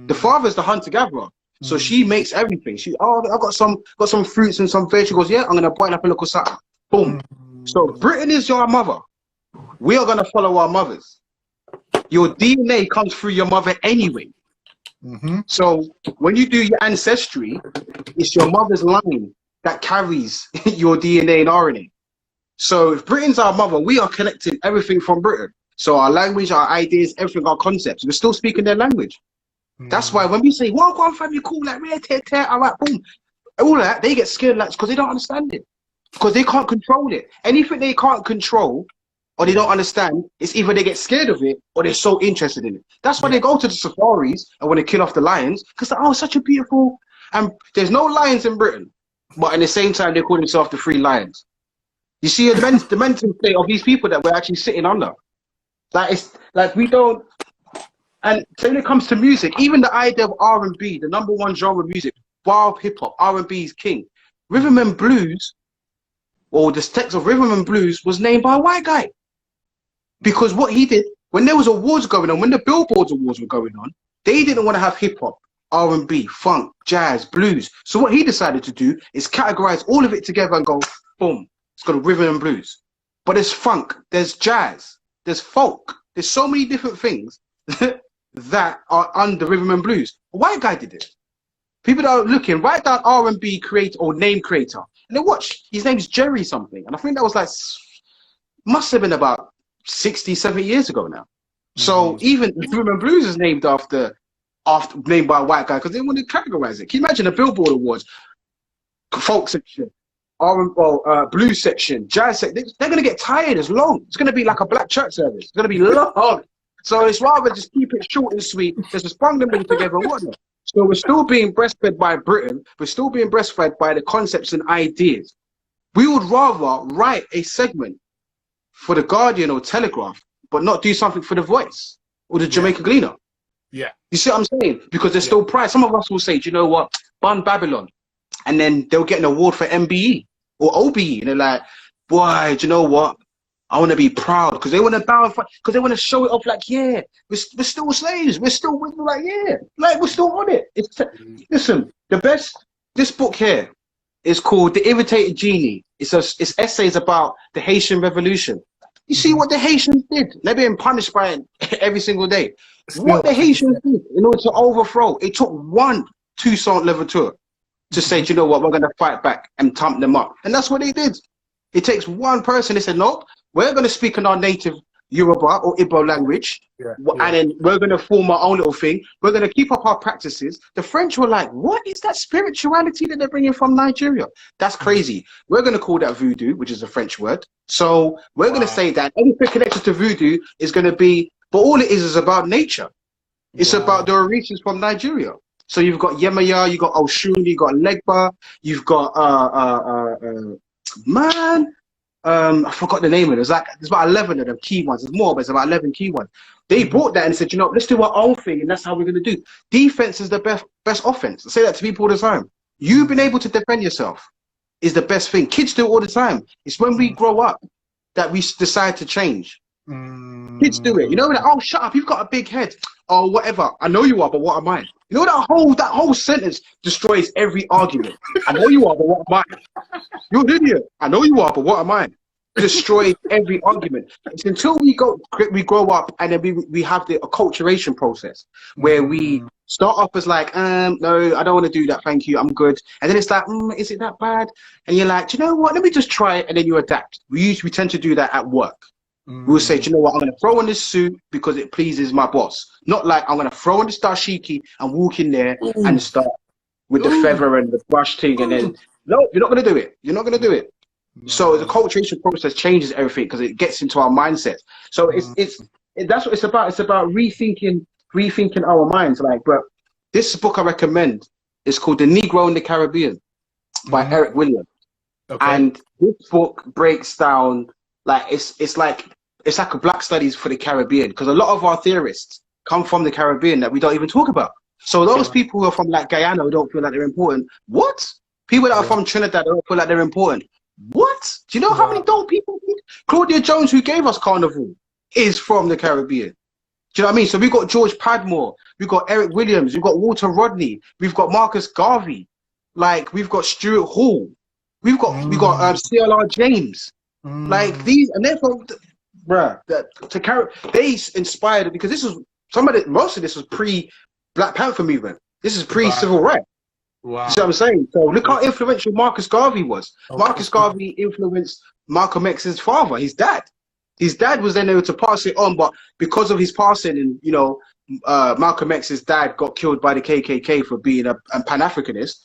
The father's the hunter-gatherer. So she makes everything. I got some fruits and some veg. She goes, yeah, I'm gonna boil up a little something. Boom. So Britain is your mother. We are gonna follow our mothers. Your DNA comes through your mother anyway. So when you do your ancestry, it's your mother's line that carries your DNA and RNA. So if Britain's our mother, we are connecting everything from Britain. So our language, our ideas, everything, our concepts, we're still speaking their language. That's why when we say, well, go on, fam, you cool, like, all right, boom, all that, they get scared, like, because they don't understand it. Because they can't control it. Anything they can't control or they don't understand, it's either they get scared of it or they're so interested in it. That's why they go to the safaris and want to kill off the lions, because oh, it's such a beautiful, and there's no lions in Britain, but at the same time they call themselves the free lions. You see the mental state of these people that we're actually sitting under. Like, it's like we don't. And so when it comes to music, even the idea of R&B, the #1 genre of music, wild hip hop, R&B is king. Rhythm and blues, or the text of rhythm and blues, was named by a white guy. Because what he did, when there was awards going on, when the Billboard Awards were going on, they didn't want to have hip hop, R&B, funk, jazz, blues. So what he decided to do is categorize all of it together and go, boom, it's got a rhythm and blues. But there's funk, there's jazz, there's folk, there's so many different things that are under rhythm and blues. A white guy did it. People that are looking, write down R&B creator or name creator, and then watch, his name's Jerry something. And I think that was like, must have been about 60, 70 years ago now. So even rhythm and blues is named named by a white guy because they want to categorize it. Can you imagine a Billboard Awards, folk section, blues section, jazz section? They're going to get tired. It's long. It's going to be like a black church service. It's going to be long. So it's rather just keep it short and sweet, just bung them in together and whatnot. So we're still being breastfed by Britain. We're still being breastfed by the concepts and ideas. We would rather write a segment for the Guardian or Telegraph, but not do something for the Voice or the Jamaica Gleaner. Yeah. You see what I'm saying? Because there's still pride. Some of us will say, do you know what? Bun Babylon. And then they'll get an award for MBE or OBE. And they're like, boy, do you know what? I want to be proud, because they want to bow, because they want to show it off like, yeah, we're still slaves. We're like, yeah, like we're still on it. Listen, this book here is called The Irritated Genie. It's essays about the Haitian Revolution. You see what the Haitians did? They're being punished by it every single day. What the Haitians did in order to overthrow, it took one Toussaint Louverture to say, do you know what, we're going to fight back and thump them up. And that's what they did. It takes one person. They said, no, we're going to speak in our native Yoruba or Igbo language, and then we're going to form our own little thing. We're going to keep up our practices. The French were like, what is that spirituality that they're bringing from Nigeria? That's crazy. We're going to call that voodoo, which is a French word. So we're going to say that anything connected to voodoo is going to be, but all it is about nature. It's about the origins from Nigeria. So you've got Yemaya, you've got Oshun, you've got Legba, you've got I forgot the name of it. There's about 11 of them key ones. There's more, but it's about 11 key ones. They brought that and said, you know, let's do our own thing, and that's how we're going to do. Defense is the best offense. I say that to people all the time. You being able to defend yourself is the best thing. Kids do it all the time. It's when we grow up that we decide to change. Kids do it. You know, like, oh, shut up, you've got a big head. Oh, whatever. I know you are, but what am I? You know, that whole sentence destroys every argument. I know you are, but what am I? You're an idiot. I know you are, but what am I? Destroy every argument. It's until we grow up, and then we have the acculturation process where we start off as like, no, I don't want to do that, thank you, I'm good. And then it's like, is it that bad? And you're like, do you know what? Let me just try it, and then you adapt. We tend to do that at work. We'll say, do you know what? I'm going to throw on this suit because it pleases my boss. Not like I'm going to throw on the dashiki and walk in there and start with the feather and the brush thing, and then no, you're not going to do it. You're not going to do it. So the acculturation process changes everything because it gets into our mindset. So that's what it's about. It's about rethinking our minds. Like, but this book I recommend is called The Negro in the Caribbean by Eric Williams. Okay. And this book breaks down like it's like a Black studies for the Caribbean, because a lot of our theorists come from the Caribbean that we don't even talk about. So those people who are from like Guyana who don't feel like they're important. What? People that are from Trinidad don't feel like they're important. What? Do you know how many dope people? Claudia Jones, who gave us Carnival, is from the Caribbean. Do you know what I mean? So we've got George Padmore, we've got Eric Williams, we've got Walter Rodney, we've got Marcus Garvey, like we've got Stuart Hall, we've got CLR James, like these, and they're from, they inspired, because this was most of this was pre-Black Panther movement. This is pre-civil rights. Wow. You see what I'm saying? So look how influential Marcus Garvey was. Marcus Garvey influenced Malcolm X's father, his dad. His dad was then able to pass it on, but because of his passing, and you know, Malcolm X's dad got killed by the KKK for being a Pan-Africanist,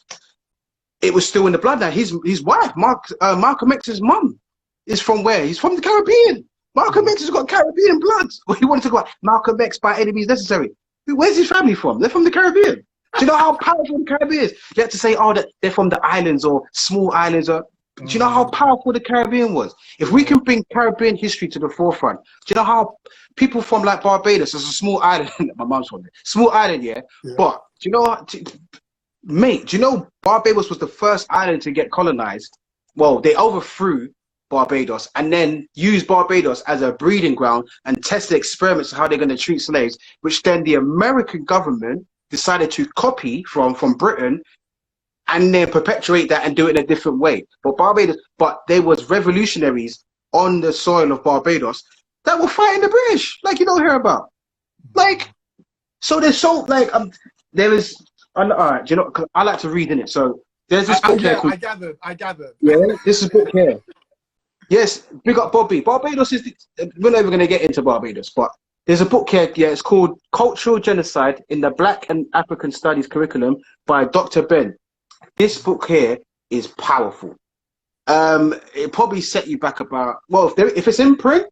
it was still in the bloodline. His wife, Malcolm X's mum, is from where? He's from the Caribbean. Malcolm X has got Caribbean blood. Well, you want to talk about Malcolm X by any means necessary. Where's his family from? They're from the Caribbean. Do you know how powerful the Caribbean is? You have to say, oh, that they're from the islands or small islands. Do you know how powerful the Caribbean was? If we can bring Caribbean history to the forefront, do you know how people from like Barbados, it's a small island, my mom's from there, small island, yeah? But do you know, mate, do you know Barbados was the first island to get colonized? Well, they overthrew Barbados and then used Barbados as a breeding ground and tested experiments of how they're going to treat slaves, which then the American government decided to copy from Britain and then perpetuate that and do it in a different way. But there was revolutionaries on the soil of Barbados that were fighting the British, like you don't hear about. Like, so there's so like there is. All right, you know, cause I like to read in it. So there's this book here. I gathered. Yeah, this is a book here. Yes, big up Bobby. Barbados is. We're never going to get into Barbados, but there's a book here. Yeah, it's called Cultural Genocide in the Black and African Studies Curriculum by Dr. Ben. This book here is powerful. It probably set you back about, well, if it's in print,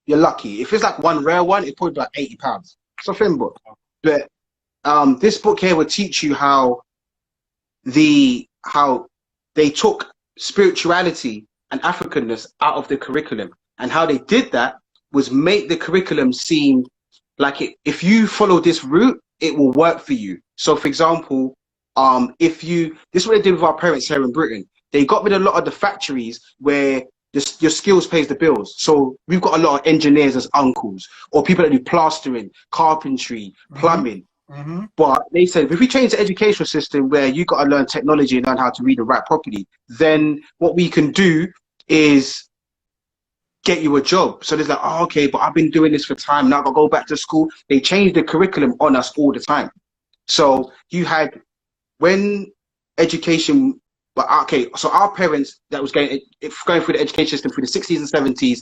you're lucky. If it's like one rare one, it's probably about £80. It's a thin book. But this book here will teach you how they took spirituality and Africanness out of the curriculum, and how they did that was make the curriculum seem like if you follow this route, it will work for you. So for example, this is what they did with our parents here in Britain. They got rid of a lot of the factories where your skills pays the bills. So we've got a lot of engineers as uncles, or people that do plastering, carpentry, plumbing. But they said, if we change the educational system where you got to learn technology and learn how to read and write properly, then what we can do is get you a job. So there's like, oh, okay, but I've been doing this for time. Now I've got to go back to school. They changed the curriculum on us all the time. So you had, when education, but okay, so our parents that was going through the education system through the 60s and 70s,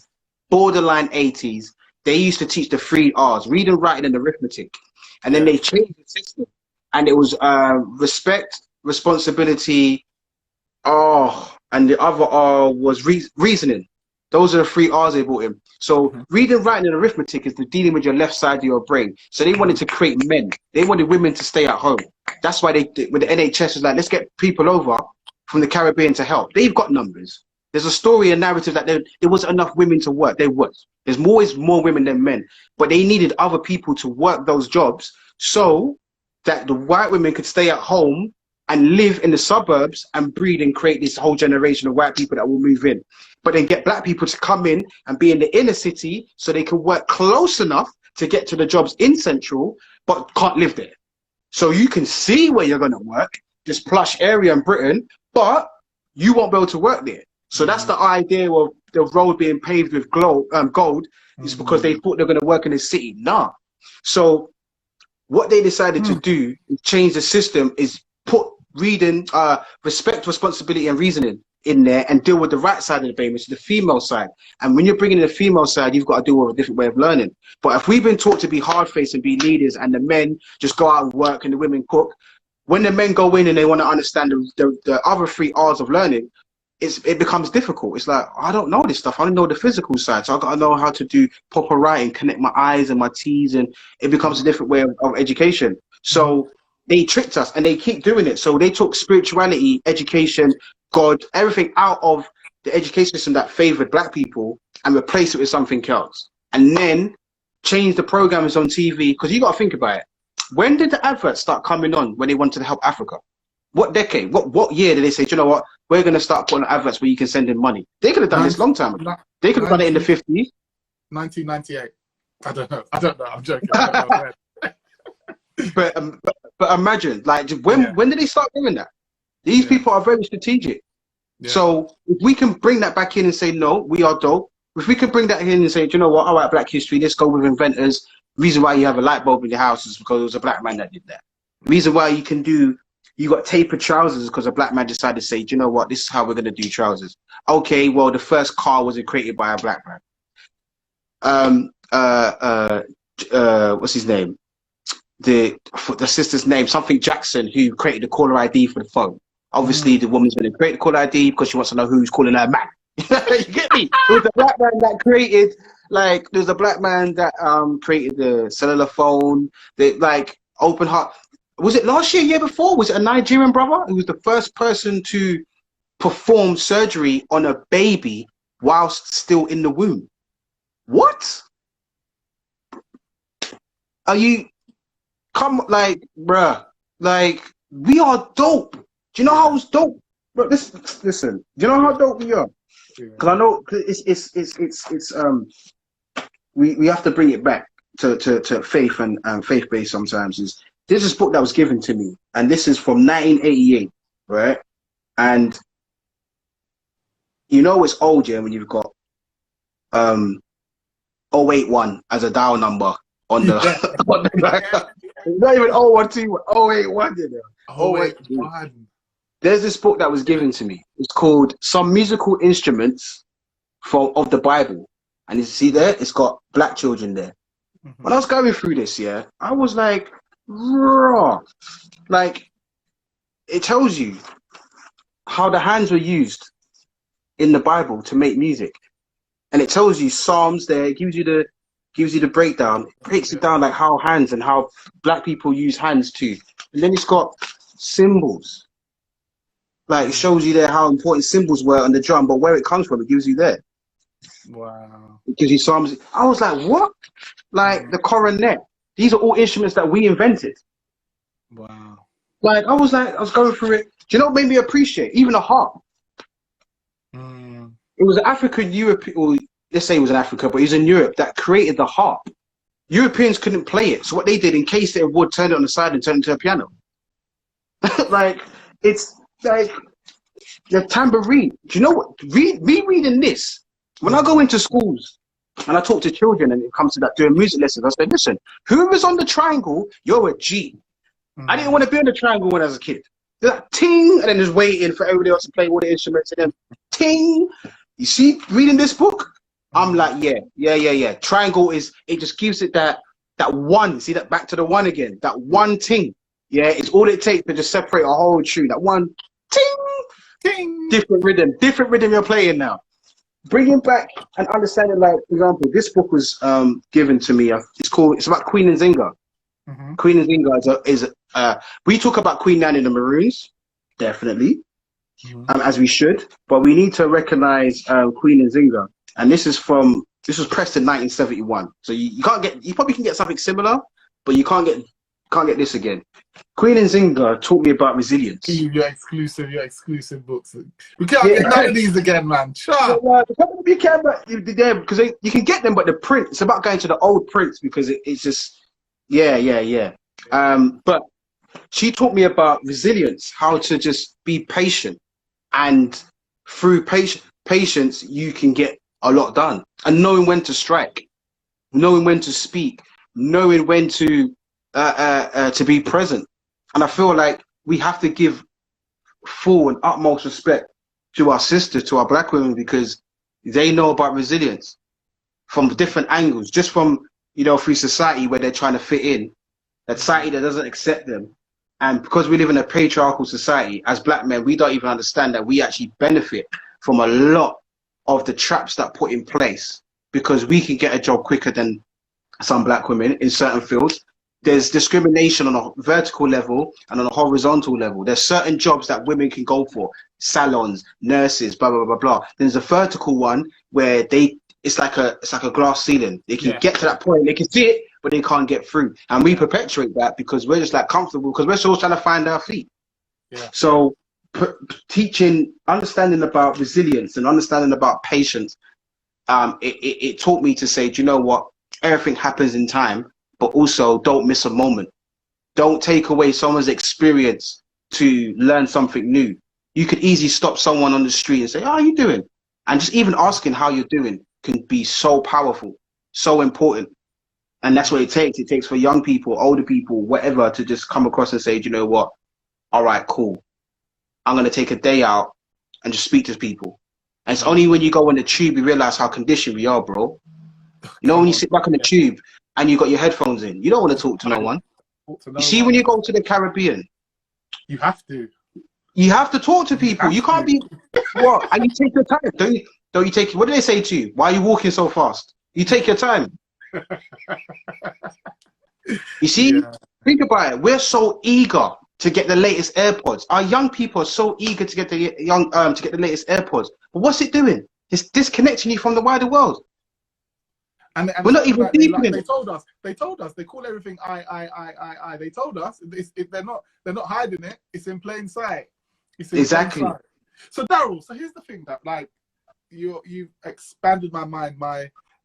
borderline 80s, they used to teach the 3 R's, reading, writing, and arithmetic. And then they changed the system, and it was respect, responsibility, and the other R was reasoning. Those are the 3 R's they brought in. So reading, writing, and arithmetic is the dealing with your left side of your brain. So they wanted to create men. They wanted women to stay at home. That's why with the NHS was like, let's get people over from the Caribbean to help. They've got numbers. There's a story and narrative that there wasn't enough women to work. There was. There's always more women than men. But they needed other people to work those jobs so that the white women could stay at home and live in the suburbs and breed and create this whole generation of white people that will move in. but then get black people to come in and be in the inner city so they can work close enough to get to the jobs in Central, but can't live there. So you can see where you're going to work, this plush area in Britain, but you won't be able to work there. So that's the idea of the road being paved with gold, is because they thought they're going to work in the city. Nah. So what they decided to do is change the system, is put reading, respect, responsibility, and reasoning in there, and deal with the right side of the brain, which is the female side. And when you're bringing in the female side, you've got to deal with a different way of learning. But if we've been taught to be hard-faced and be leaders, and the men just go out and work and the women cook, when the men go in and they want to understand the other 3 R's of learning, it becomes difficult. It's like, I don't know this stuff. I don't know the physical side. So I've got to know how to do proper writing, connect my I's and my T's, and it becomes a different way of education. So they tricked us, and they keep doing it. So they took spirituality, education, God, everything out of the education system that favored black people and replaced it with something else. And then change the programs on TV, because you got to think about it. When did the adverts start coming on when they wanted to help Africa? What decade? What year did they say, do you know what, we're going to start putting adverts where you can send in money? They could have done this long time ago. They could have done it in the 50s. 1998. I don't know. I'm joking. I don't know. but imagine, like, when did they start doing that? These people are very strategic. Yeah. So if we can bring that back in and say, no, we are dope. If we can bring that in and say, do you know what, all right, Black history, let's go with inventors. Reason why you have a light bulb in your house is because it was a black man that did that. Reason why you got tapered trousers because a black man decided to say, do you know what, this is how we're going to do trousers. Okay, well, the first car was created by a black man. What's his name? The sister's name, something Jackson, who created the caller ID for the phone. Obviously, the woman's going to create the caller ID because she wants to know who's calling her man. You get me? It was a black man that created, like, there's a black man that created the cellular phone. The, like, open heart. Was it last year before? Was it a Nigerian brother who was the first person to perform surgery on a baby whilst still in the womb? What? Are you... Come, like, bruh, like, we are dope. Do you know how it's dope? Bro, listen, do you know how dope we are? Because I know we have to bring it back to faith and faith-based sometimes. There's this book that was given to me, and this is from 1988, right? And you know it's old, yeah, when you've got 081 as a dial number on the, on the back. It's not even 012, 081, you know. 081. There's this book that was given to me. It's called Some Musical Instruments of the Bible. And you see there, it's got black children there. When I was going through this, yeah, I was like, raw. Like, it tells you how the hands were used in the Bible to make music. And it tells you Psalms there, it gives you the breakdown. It breaks it down like how hands and how black people use hands too. And then it's got symbols. Like, it shows you there how important symbols were on the drum, but where it comes from, it gives you there. Wow. It gives you Psalms. I was like, what? Like the coronet. These are all instruments that we invented. Wow. Like, I was going through it. Do you know what made me appreciate? Even a harp. It was an African, European, or let's say it was in Africa, but it was in Europe that created the harp. Europeans couldn't play it. So what they did, in case they would, turn it on the side and turn it into a piano. Like, it's like the tambourine. Do you know what? Reading this, when I go into schools and I talk to children and it comes to that doing music lessons, I say, listen, whoever's on the triangle, you're a G. I didn't want to be on the triangle when I was a kid. Like, ting, and then just waiting for everybody else to play all the instruments, and then ting. You see, reading this book, I'm like, yeah. Triangle is, it just gives it that one. See that, back to the one again. That one ting. Yeah, it's all it takes to just separate a whole tune. That one ting, ting. Different rhythm you're playing now. Bringing back and understanding, like, for example, this book was given to me. It's about Queen Nzinga. Queen Nzinga is we talk about Queen Nan in the Maroons, definitely, as we should, but we need to recognize Queen Nzinga. And this was pressed in 1971. So you probably can get something similar, but you can't can't get this again. Queen and Zinga taught me about resilience. Your exclusive books. We can't get none of these again, man. Sure. You can, but because you can get them, but the print. It's about going to the old prints because it's just, yeah. But she taught me about resilience, how to just be patient, and through patience, you can get a lot done. And knowing when to strike, knowing when to speak, knowing when to be present. And I feel like we have to give full and utmost respect to our sisters, to our black women, because they know about resilience from different angles, just from, through society where they're trying to fit in, that society that doesn't accept them. And because we live in a patriarchal society, as black men, we don't even understand that we actually benefit from a lot of the traps that put in place, because we can get a job quicker than some black women in certain fields. There's discrimination on a vertical level and on a horizontal level. There's certain jobs that women can go for, salons, nurses, blah, blah, blah, blah. There's a vertical one where it's like a glass ceiling. They can get to that point, they can see it, but they can't get through. And we perpetuate that because we're just like comfortable, because we're still trying to find our feet. Yeah. So teaching, understanding about resilience and understanding about patience, it taught me to say, do you know what? Everything happens in time, but also don't miss a moment. Don't take away someone's experience to learn something new. You could easily stop someone on the street and say, how are you doing? And just even asking how you're doing can be so powerful, so important. And that's what it takes. It takes for young people, older people, whatever, to just come across and say, do you know what? All right, cool. I'm going to take a day out and just speak to people. And it's only when you go on the tube, you realize how conditioned we are, bro. When you sit back on the tube and you got your headphones in, you don't want to talk to no one. You see, when you go to the Caribbean, you have to. You have to talk to people. You can't be what? And you take your time. Don't you take? What do they say to you? Why are you walking so fast? You take your time. You see, think about it. We're so eager to get the latest AirPods. Our young people are so eager to get the latest AirPods. But what's it doing? It's disconnecting you from the wider world. And we're not even deep in it. They told us. They call everything I. They told us. They're not hiding it. It's in plain sight. Exactly. Plain sight. So Darrel, here's the thing that you've expanded my mind.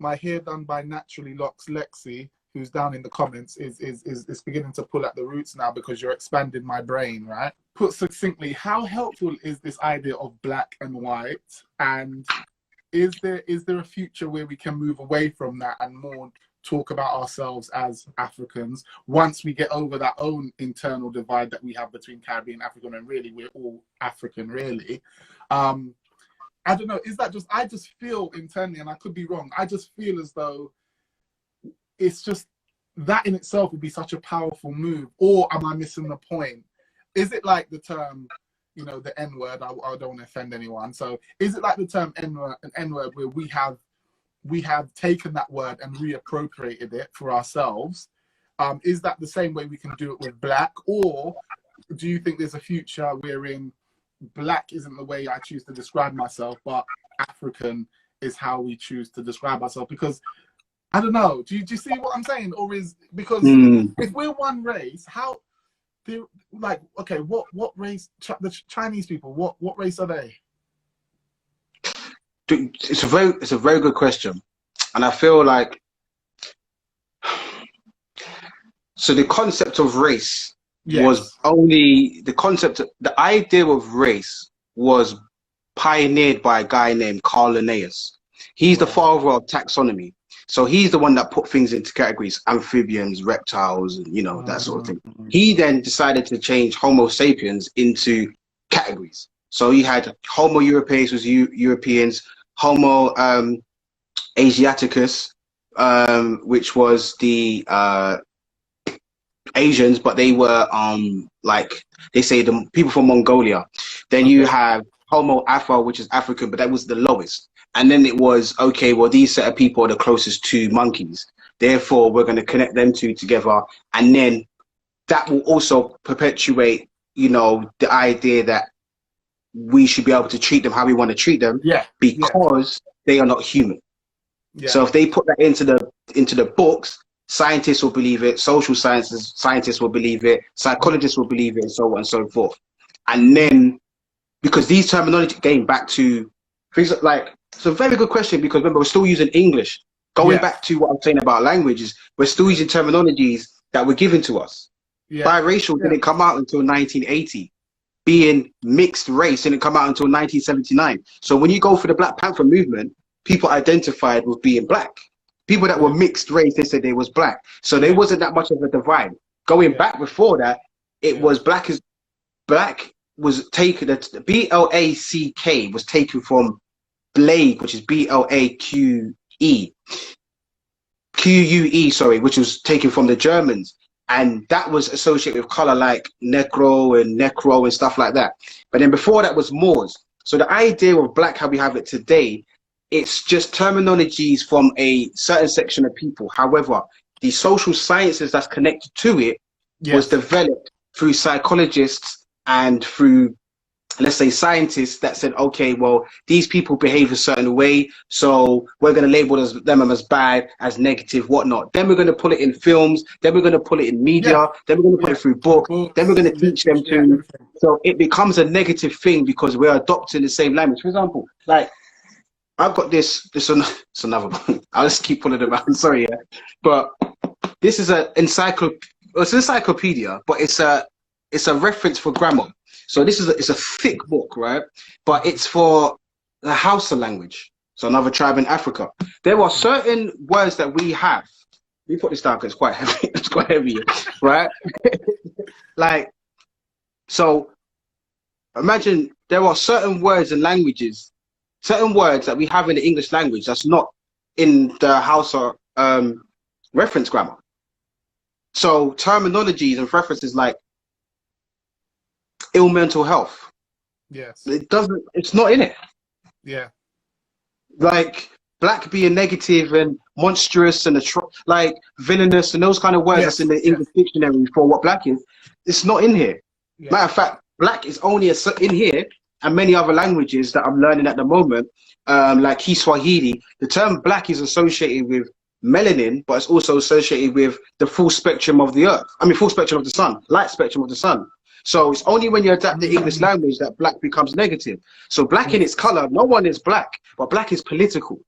My hair done by Naturally Locks Lexi, who's down in the comments, is beginning to pull at the roots now, because you're expanding my brain, right? Put succinctly, how helpful is this idea of black and white? And is there a future where we can move away from that and more talk about ourselves as Africans once we get over that own internal divide that we have between Caribbean and African, and really we're all African, really? I don't know, is that just, I just feel internally, and I could be wrong, I just feel as though it's just, that in itself would be such a powerful move. Or am I missing the point? Is it like the term, the N-word? I don't want to offend anyone. So is it like the term N-word where we have taken that word and reappropriated it for ourselves? Is that the same way we can do it with black? Or do you think there's a future wherein black isn't the way I choose to describe myself, but African is how we choose to describe ourselves? Because I don't know. Do you see what I'm saying? Or is, because if we're one race, how, okay, what race? The Chinese people, what race are they? It's a very good question, and I feel like, so the concept of race was only the idea of race was pioneered by a guy named Carl Linnaeus. He's the father of taxonomy. So he's the one that put things into categories, amphibians, reptiles, and that sort of thing. He then decided to change Homo sapiens into categories. So you had Homo europaeus was Europeans, Homo Asiaticus, which was the Asians, but they were like they say the people from Mongolia. Then you have Homo Afro, which is African, but that was the lowest. And then it was, okay, well, these set of people are the closest to monkeys. Therefore, we're going to connect them two together. And then that will also perpetuate, the idea that we should be able to treat them how we want to treat them, because they are not human. So if they put that into the books, scientists will believe it, social sciences scientists will believe it, psychologists will believe it, and so on and so forth. And then, because these terminology came back to things like, it's a very good question, because remember, we're still using English. Going back to what I'm saying about languages, we're still using terminologies that were given to us. Biracial didn't come out until 1980. Being mixed race didn't come out until 1979. So when you go for the Black Panther movement, people identified with being black. People that were mixed race, they said they was black. So there wasn't that much of a divide. Going back before that, it was black was taken, that B-L-A-C-K was taken from Blake, which is B-L-A-Q-E. Q-U-E, sorry, which was taken from the Germans. And that was associated with color like necro and stuff like that. But then before that was Moors. So the idea of black, how we have it today, it's just terminologies from a certain section of people. However, the social sciences that's connected to it was developed through psychologists and through, let's say, scientists that said, okay, well, these people behave a certain way, so we're going to label them as bad, as negative, whatnot. Then we're going to put it in films, then we're going to put it in media, then we're going to put it through books, then we're going to teach them to. So it becomes a negative thing because we're adopting the same language. For example, like, I've got this it's another one. I'll just keep pulling them out. I'm sorry, but this is an encyclopedia, but it's a reference for grammar. So this is it's a thick book, right? But it's for the Hausa language, so another tribe in Africa. There are certain words that we have. Let me put this down because it's quite heavy. It's quite heavy, right? Like, so imagine there are certain words and languages, certain words that we have in the English language that's not in the Hausa reference grammar. So terminologies and references like ill mental health. Yes. It's not in it. Yeah. Like black being negative and monstrous and like villainous and those kind of words that's in the English dictionary for what black is. It's not in here. Matter of fact, black is only in here and many other languages that I'm learning at the moment, like Kiswahili. The term black is associated with melanin, but it's also associated with the full spectrum of the earth. I mean, full spectrum of the sun, light spectrum of the sun. So it's only when you adapt the English language that black becomes negative. So black in its color, no one is black, but black is political.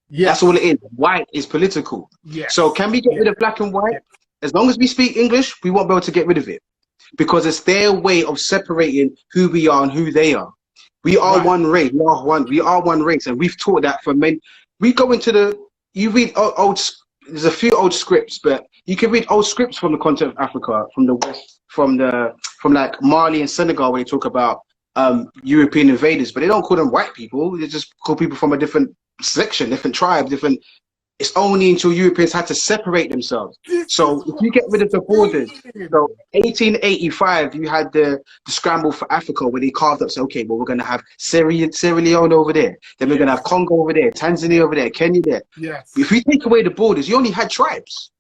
That's all it is. White is political. So can we get rid of black and white? As long as we speak English, we won't be able to get rid of it, because it's their way of separating who we are and who they are. We are one race. We are one race, and we've taught that for many. We go into you read old. There's a few old scripts, but you can read old scripts from the continent of Africa, from the West, from like Mali and Senegal, where they talk about European invaders, but they don't call them white people. They just call people from a different section, different tribe, different. It's only until Europeans had to separate themselves. So if you get rid of the borders, so 1885, you had the scramble for Africa, where they carved up, say, okay, well, we're going to have Sierra Leone over there. Then we're going to have Congo over there, Tanzania over there, Kenya there. If you take away the borders, you only had tribes.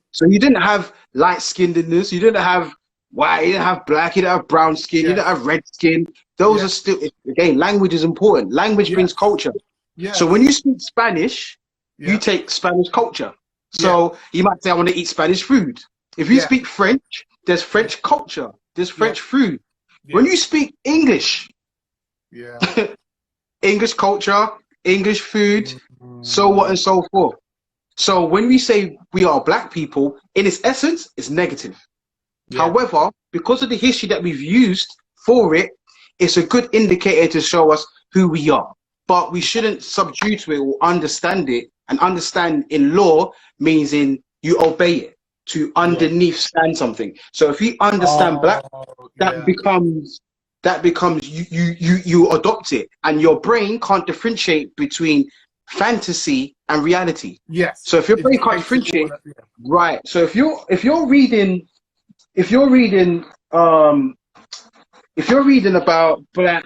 So you didn't have light-skinnedness, you didn't have white, you didn't have black, you didn't have brown skin, you didn't have red skin. Those are still, again, language is important. Language brings culture. So when you speak Spanish, you take Spanish culture. So you might say, I want to eat Spanish food. If you speak French, there's French culture, there's French food. When you speak English, English culture, English food, so on and so forth. So when we say we are black people, in its essence, it's negative. However, because of the history that we've used for it, it's a good indicator to show us who we are. But we shouldn't subdue to it or understand it. And understand in law means you obey it, to underneath stand something. So if you understand black, that becomes you adopt it, and your brain can't differentiate between fantasy and reality. So if your brain can't differentiate, right? So if you're reading about black,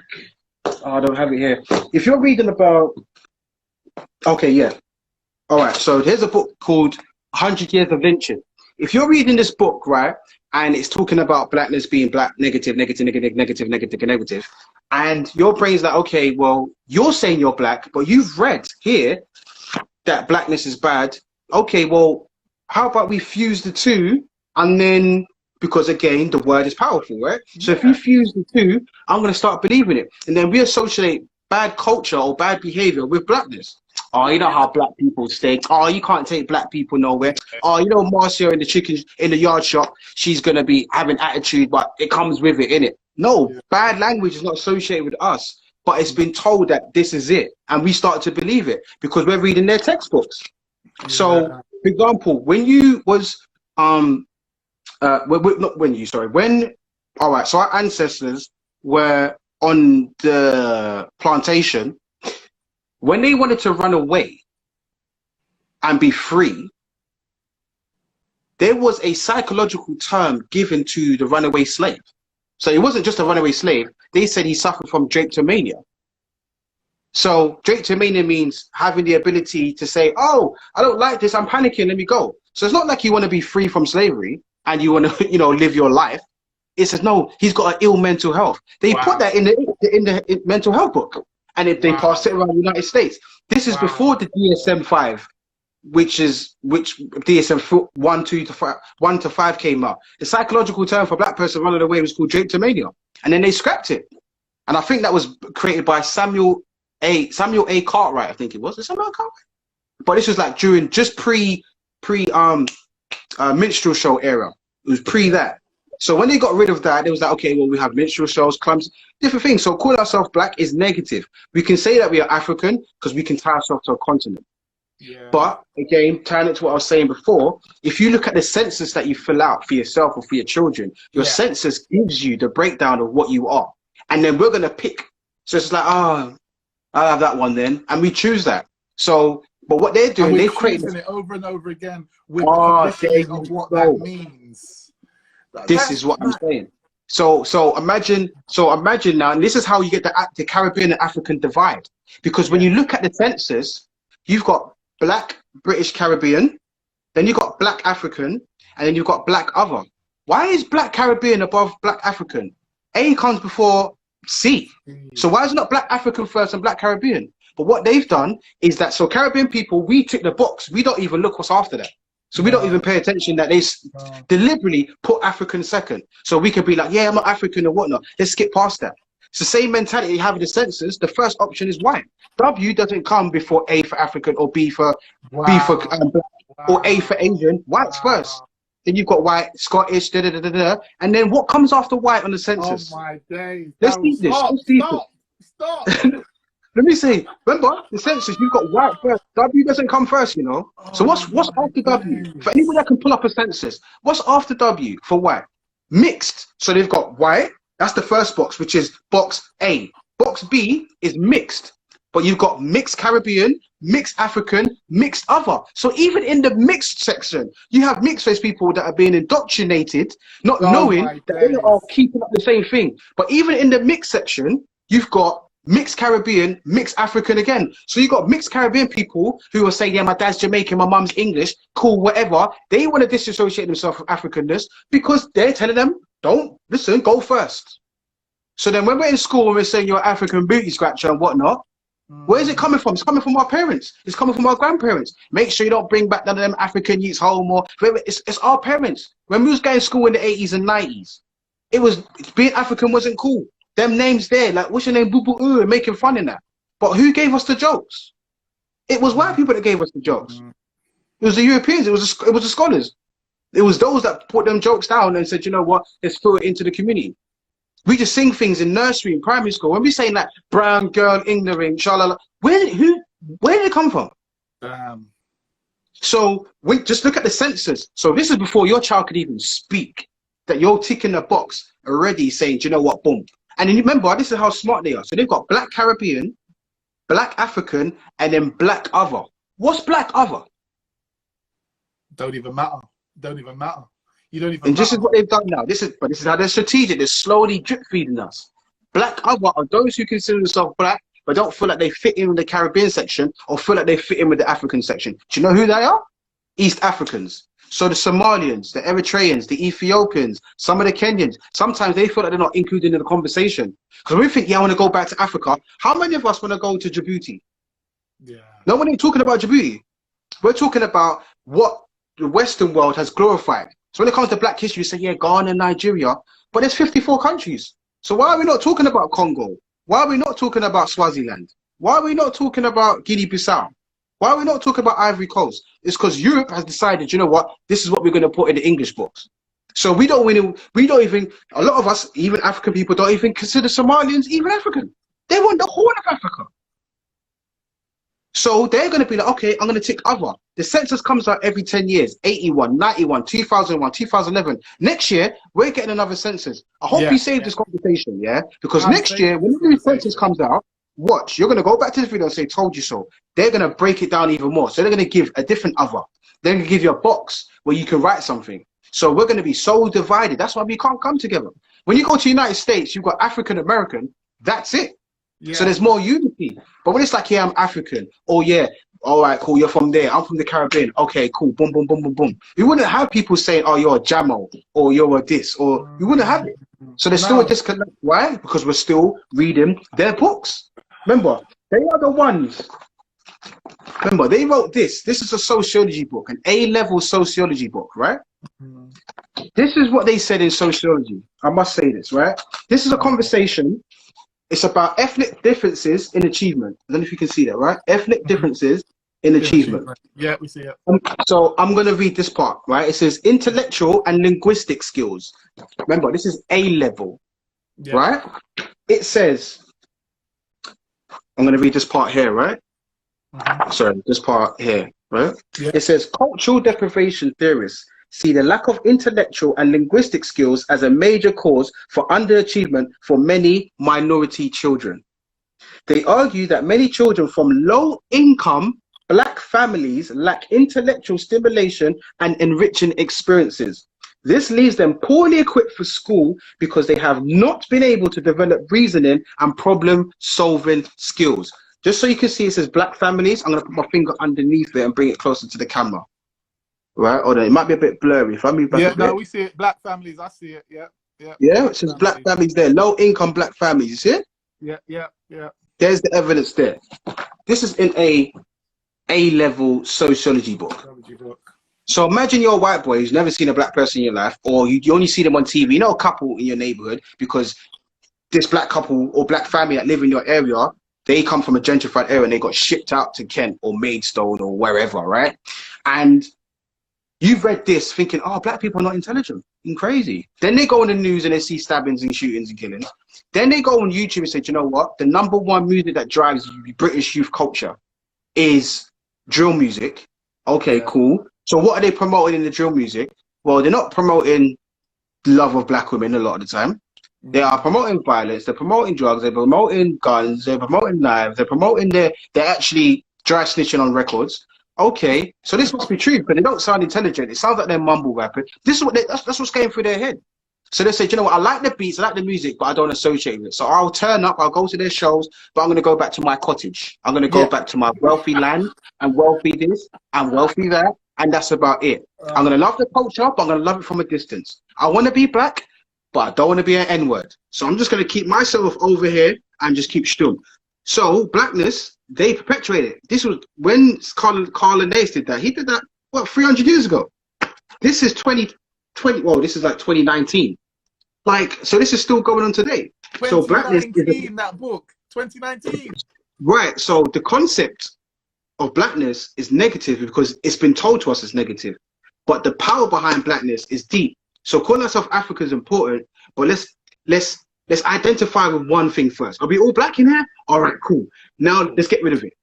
I don't have it here. If you're reading about, all right, so there's a book called 100 Years of Lynching. If you're reading this book, right, and it's talking about blackness being black, negative, and your brain's like, okay, well, you're saying you're black, but you've read here that blackness is bad. Okay, well, how about we fuse the two, and then, because again, the word is powerful, right? So if you fuse the two, I'm going to start believing it. And then we associate bad culture or bad behavior with blackness. Oh, you know how black people stay. Oh, you can't take black people nowhere. Oh, you know, Marcia in the yard shop, she's going to be having attitude, but it comes with it, innit? No, bad language is not associated with us, but it's been told that this is it. And we start to believe it because we're reading their textbooks. So, for example, when you was, all right, so our ancestors were on the plantation. When they wanted to run away and be free, there was a psychological term given to the runaway slave. So it wasn't just a runaway slave. They said he suffered from drapetomania. So drapetomania means having the ability to say, oh, I don't like this, I'm panicking, let me go. So it's not like you want to be free from slavery and you want to, you know, live your life. It says, no, he's got an ill mental health. They put that in the mental health book. And if they passed it around the United States, this is before the DSM-5, which DSM 1 to 5 came out. The psychological term for black person running away was called drapetomania, and then they scrapped it. And I think that was created by Samuel A. Cartwright, I think it was. Is Samuel Cartwright? But this was like during just pre minstrel show era. It was pre that. So when they got rid of that, it was like, okay, well, we have minstrel shows, clubs, different things. So calling ourselves black is negative. We can say that we are African because we can tie ourselves to a continent. Yeah. But again, tying it to what I was saying before, if you look at the census that you fill out for yourself or for your children, your census gives you the breakdown of what you are. And then we're going to pick. So it's like, oh, I'll have that one then. And we choose that. So, but what they're doing, they've created it over and over again with the of what that means. This is what I'm saying. So imagine now, and this is how you get the Caribbean and African divide. Because when you look at the census, you've got black British Caribbean, then you've got black African, and then you've got black other. Why is black Caribbean above black African? A comes before C. So why is it not black African first and black Caribbean? But what they've done is that, so Caribbean people, we tick the box. We don't even look what's after that. So we don't even pay attention that they deliberately put African second. So we could be like, yeah, I'm not African or whatnot. Let's skip past that. It's the same mentality you have in the census. The first option is white. W doesn't come before A for African or B for black or A for Asian. White's first. Then you've got white, Scottish, and then what comes after white on the census? Oh my days. Let's see this. Stop. Let me see. Remember, the census, you've got white first. W doesn't come first, you know. So what's after W? For anybody that can pull up a census, what's after W for white? Mixed. So they've got white. That's the first box, which is box A. Box B is mixed. But you've got mixed Caribbean, mixed African, mixed other. So even in the mixed section, you have mixed race people that are being indoctrinated, not knowing that they are keeping up the same thing. But even in the mixed section, you've got mixed Caribbean, mixed African again. So you got mixed Caribbean people who are saying, yeah, my dad's Jamaican, my mum's English, cool, whatever. They want to disassociate themselves from Africanness because they're telling them, don't listen, go first. So then when we're in school and we're saying you're African booty scratcher and whatnot, where is it coming from? It's coming from our parents. It's coming from our grandparents. Make sure you don't bring back none of them African youths home, or it's our parents. When we was going to school in the 80s and 90s, being African wasn't cool. Them names there, like what's your name, boo boo ooh, and making fun in that. But who gave us the jokes? It was white people that gave us the jokes. It was the Europeans. It was the scholars. It was those that put them jokes down and said, you know what, let's throw it into the community. We just sing things in nursery and primary school. When we saying that brown girl, ignorant, shalala, where did it come from? So we just look at the census. So this is before your child could even speak. That you're ticking a box already saying, do you know what, boom. And then remember, this is how smart they are. So they've got black Caribbean, black African, and then black other. What's black other? Don't even matter. Don't even matter. You don't even. And this is what they've done now. This is how they're strategic. They're slowly drip feeding us. Black other are those who consider themselves black, but don't feel like they fit in with the Caribbean section or feel like they fit in with the African section. Do you know who they are? East Africans. So the Somalians, the Eritreans, the Ethiopians, some of the Kenyans, sometimes they feel like they're not included in the conversation. Because when we think, yeah, I want to go back to Africa, how many of us want to go to Djibouti? Yeah. No one ain't talking about Djibouti. We're talking about what the Western world has glorified. So when it comes to Black history, you say, yeah, Ghana, Nigeria, but there's 54 countries. So why are we not talking about Congo? Why are we not talking about Swaziland? Why are we not talking about Guinea-Bissau? Why are we not talking about Ivory Coast? It's because Europe has decided, you know what, this is what we're going to put in the English books. So we don't even, a lot of us, even African people, don't even consider Somalians even African. They want the whole of Africa. So they're going to be like, okay, I'm going to tick other. The census comes out every 10 years, 81, 91, 2001, 2011. Next year, we're getting another census. I hope you save this conversation, yeah? Because next year, when the new census comes out, watch, you're going to go back to this video and say, told you so. They're going to break it down even more. So they're going to give a different other. They're going to give you a box where you can write something. So we're going to be so divided. That's why we can't come together. When you go to the United States, you've got African American. That's it. Yeah. So there's more unity. But when it's like, yeah, I'm African. Oh, yeah. All right, cool. You're from there. I'm from the Caribbean. Okay, cool. Boom, boom, boom, boom, boom. You wouldn't have people saying, oh, you're a Jamo or you're a this, or you wouldn't have it. So there's still a disconnect. Why? Because we're still reading their books. Remember, they are the ones. Remember, they wrote this. This is a sociology book, an A-level sociology book, right? This is what they said in sociology. I must say this, right? This is a conversation. It's about ethnic differences in achievement. I don't know if you can see that, right? Ethnic differences in achievement. Yeah, we see it. So I'm going to read this part, right? It says intellectual and linguistic skills. Remember, this is A-level, right? It says, I'm going to read this part here, right? Sorry, this part here, right? It says cultural deprivation theorists see the lack of intellectual and linguistic skills as a major cause for underachievement for many minority children. They argue that many children from low-income Black families lack intellectual stimulation and enriching experiences. This leaves them poorly equipped for school because they have not been able to develop reasoning and problem-solving skills. Just so you can see, it says Black families. I'm going to put my finger underneath it and bring it closer to the camera. Right? Or it might be a bit blurry. If I move back a bit. No, we see it. Black families. I see it. Yeah. Yeah, it says Black families there. Low-income Black families. You see it? Yeah. There's the evidence there. This is in a A-level sociology book. So imagine you're a white boy who's never seen a Black person in your life, or you only see them on TV. You know a couple in your neighborhood because this Black couple or Black family that live in your area, they come from a gentrified area and they got shipped out to Kent or Maidstone or wherever, right? And you've read this thinking, oh, Black people are not intelligent and crazy. Then they go on the news and they see stabbings and shootings and killings. Then they go on YouTube and say, you know what? The #1 music that drives British youth culture is drill music. Okay, cool. So what are they promoting in the drill music? Well, they're not promoting the love of Black women a lot of the time. They are promoting violence, they're promoting drugs, they're promoting guns, they're promoting knives, they're promoting they're actually dry snitching on records. Okay, so this must be true, but they don't sound intelligent. It sounds like they're mumble rapping. This is what that's what's going through their head. So they say, you know what, I like the beats, I like the music, but I don't associate with it. So I'll turn up, I'll go to their shows, but I'm going to go back to my cottage. I'm going to go back to my wealthy land and wealthy this and wealthy that, and that's about it. I'm going to love the culture, but I'm going to love it from a distance. I want to be Black, but I don't want to be an N-word. So I'm just going to keep myself over here and just keep stum. So Blackness, they perpetuated it. This was when Carl Linnaeus did that. He did that, what, 300 years ago? This is 2020, well, this is like 2019. Like, so this is still going on today. So Blackness is that book, 2019. Right, so the concept of Blackness is negative because it's been told to us as negative. But the power behind Blackness is deep. So calling ourselves Africa is important, but let's identify with one thing first. Are we all Black in here? All right, cool. Now let's get rid of it.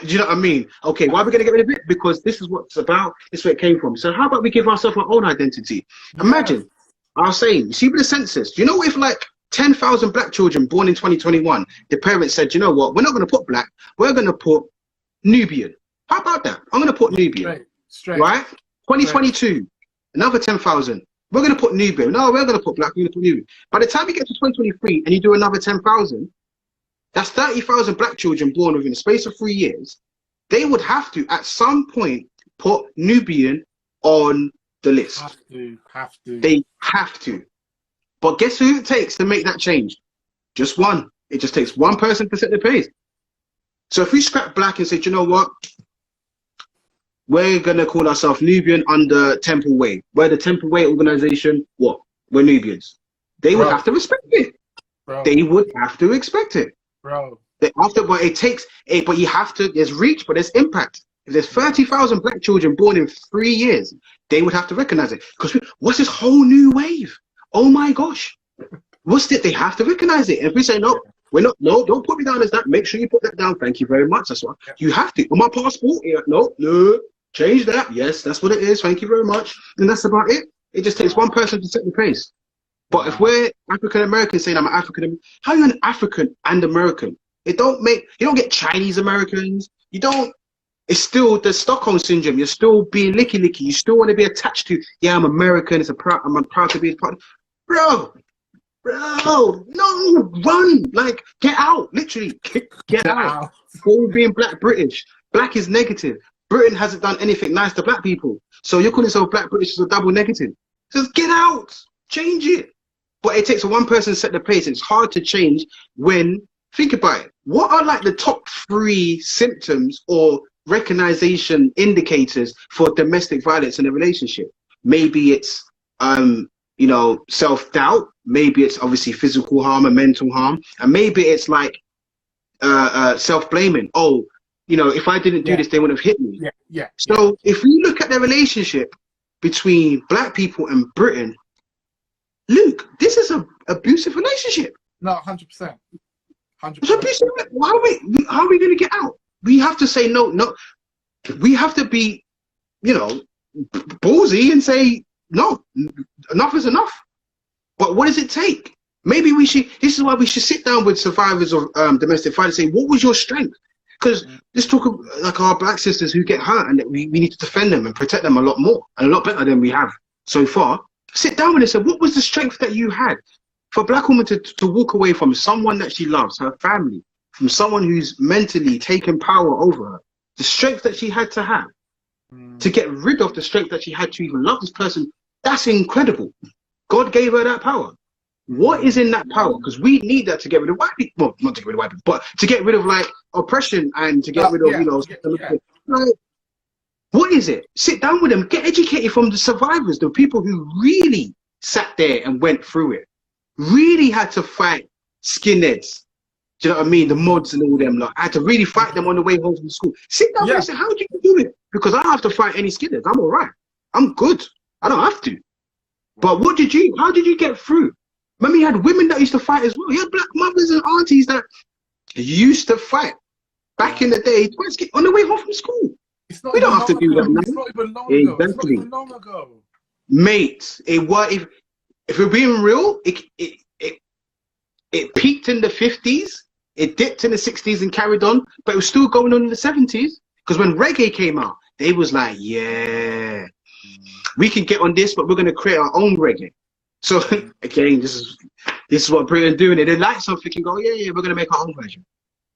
Do you know what I mean? Okay, why are we going to get rid of it? Because this is what it's about. This is where it came from. So how about we give ourselves our own identity? Imagine, I was saying, you see with the census, do you know if like 10,000 Black children born in 2021, the parents said, you know what, we're not going to put Black, we're going to put Nubian. How about that? I'm going to put Nubian. Straight. Right? 2022, another 10,000. We're going to put Nubian. No, we're going to put Black, we're going to put Nubian. By the time you get to 2023 and you do another 10,000, that's 30,000 Black children born within a space of 3 years. They would have to, at some point, put Nubian on the list. Have to. They have to. But guess who it takes to make that change? Just one. It just takes one person to set the pace. So if we scrap Black and say, you know what? we're gonna call ourselves Nubian under Templeway. We're the Templeway organization. What? We're Nubians. They would have to respect it. Bro. They would have to expect it. Bro. But it takes a, but you have to, there's reach, but there's impact. If there's 30,000 black children born in 3 years, they would have to recognize it. Because what's this whole new wave? Oh my gosh. What's it? They have to recognize it. And if we say, no, we're not, no, don't put me down as that. Make sure you put that down. Thank you very much. That's what you have to. On my passport, yeah, no, change that. Yes, that's what it is. Thank you very much. And that's about it. It just takes one person to set the pace. But if we're African Americans saying I'm an African, how are you an African and American? It don't make, you don't get Chinese Americans. You don't, it's still the Stockholm syndrome. You're still being licky. You still want to be attached to, yeah, I'm American. I'm proud to be a part of, bro, no, run, like, get out, literally, get out. Before being black British. Black is negative. Britain hasn't done anything nice to black people. So you're calling yourself black British is a double negative. Just get out, change it. But it takes one person to set the pace. It's hard to change when, think about it. What are like the top 3 symptoms or recognition indicators for domestic violence in a relationship? Maybe it's, you know, self-doubt. Maybe it's obviously physical harm and mental harm. And maybe it's like self-blaming. Oh, you know, if I didn't do this, they would have hit me. So if we look at the relationship between black people and Britain, Luke, this is an abusive relationship. No, 100%. 100%. It's abusive. How are we going to get out? We have to say no. We have to be, you know, ballsy and say, no, enough is enough. But what does it take? Maybe we should, this is why we should sit down with survivors of domestic violence and say, what was your strength? Because let's talk about like our black sisters who get hurt, and that we need to defend them and protect them a lot more and a lot better than we have so far. Sit down with them and say, what was the strength that you had? For a black woman to walk away from someone that she loves, her family, from someone who's mentally taken power over her, the strength that she had to have, to get rid of the strength that she had to even love this person, that's incredible. God gave her that power. What is in that power? Because we need that to get rid of white people. Well, not to get rid of white people, but to get rid of like oppression and to get rid of, you know, like, what is it? Sit down with them, get educated from the survivors, the people who really sat there and went through it, really had to fight skinheads. Do you know what I mean? The mods and all them, like, I had to really fight them on the way home from school. Sit down and say, how did you do it? Because I don't have to fight any skinheads. I'm all right. I'm good. I don't have to. But how did you get through? Remember, you had women that used to fight as well. You had black mothers and aunties that used to fight back in the day on the way home from school. We don't have to do that now. It's not even long ago. Exactly. It's not even long ago. Mate, if we're being real, it peaked in the 50s, it dipped in the 60s and carried on, but it was still going on in the 70s. Because when reggae came out, they was like, yeah, we can get on this, but we're going to create our own reggae. So again, this is what Britain doing. They like something and go, yeah, we're going to make our own version.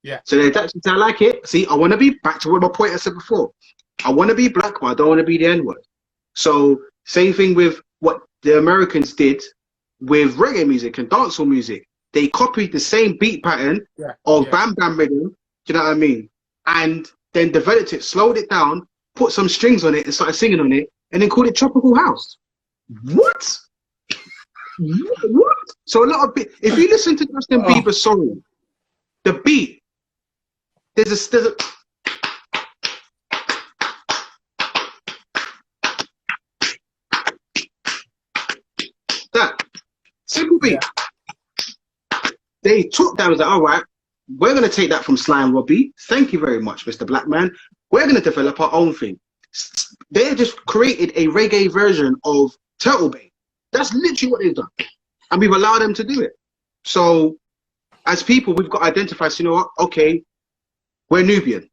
Yeah. So I like it. See, I want to be back to what my point I said before. I want to be black, but I don't want to be the N-word. So same thing with what the Americans did with reggae music and dancehall music. They copied the same beat pattern of bam bam rhythm. Do you know what I mean? And then developed it, slowed it down, put some strings on it, and started singing on it, and then called it tropical house. What? What? So a lot of if you listen to Justin Bieber's song, the beat, there's a that simple beat. They took that, was like, all right, we're going to take that from Sly and Robbie. Thank you very much, Mr. Blackman. We're going to develop our own thing. They just created a reggae version of Turtle Bay. That's literally what they've done. And we've allowed them to do it. So as people, we've got to identify, so you know what? Okay, we're Nubian.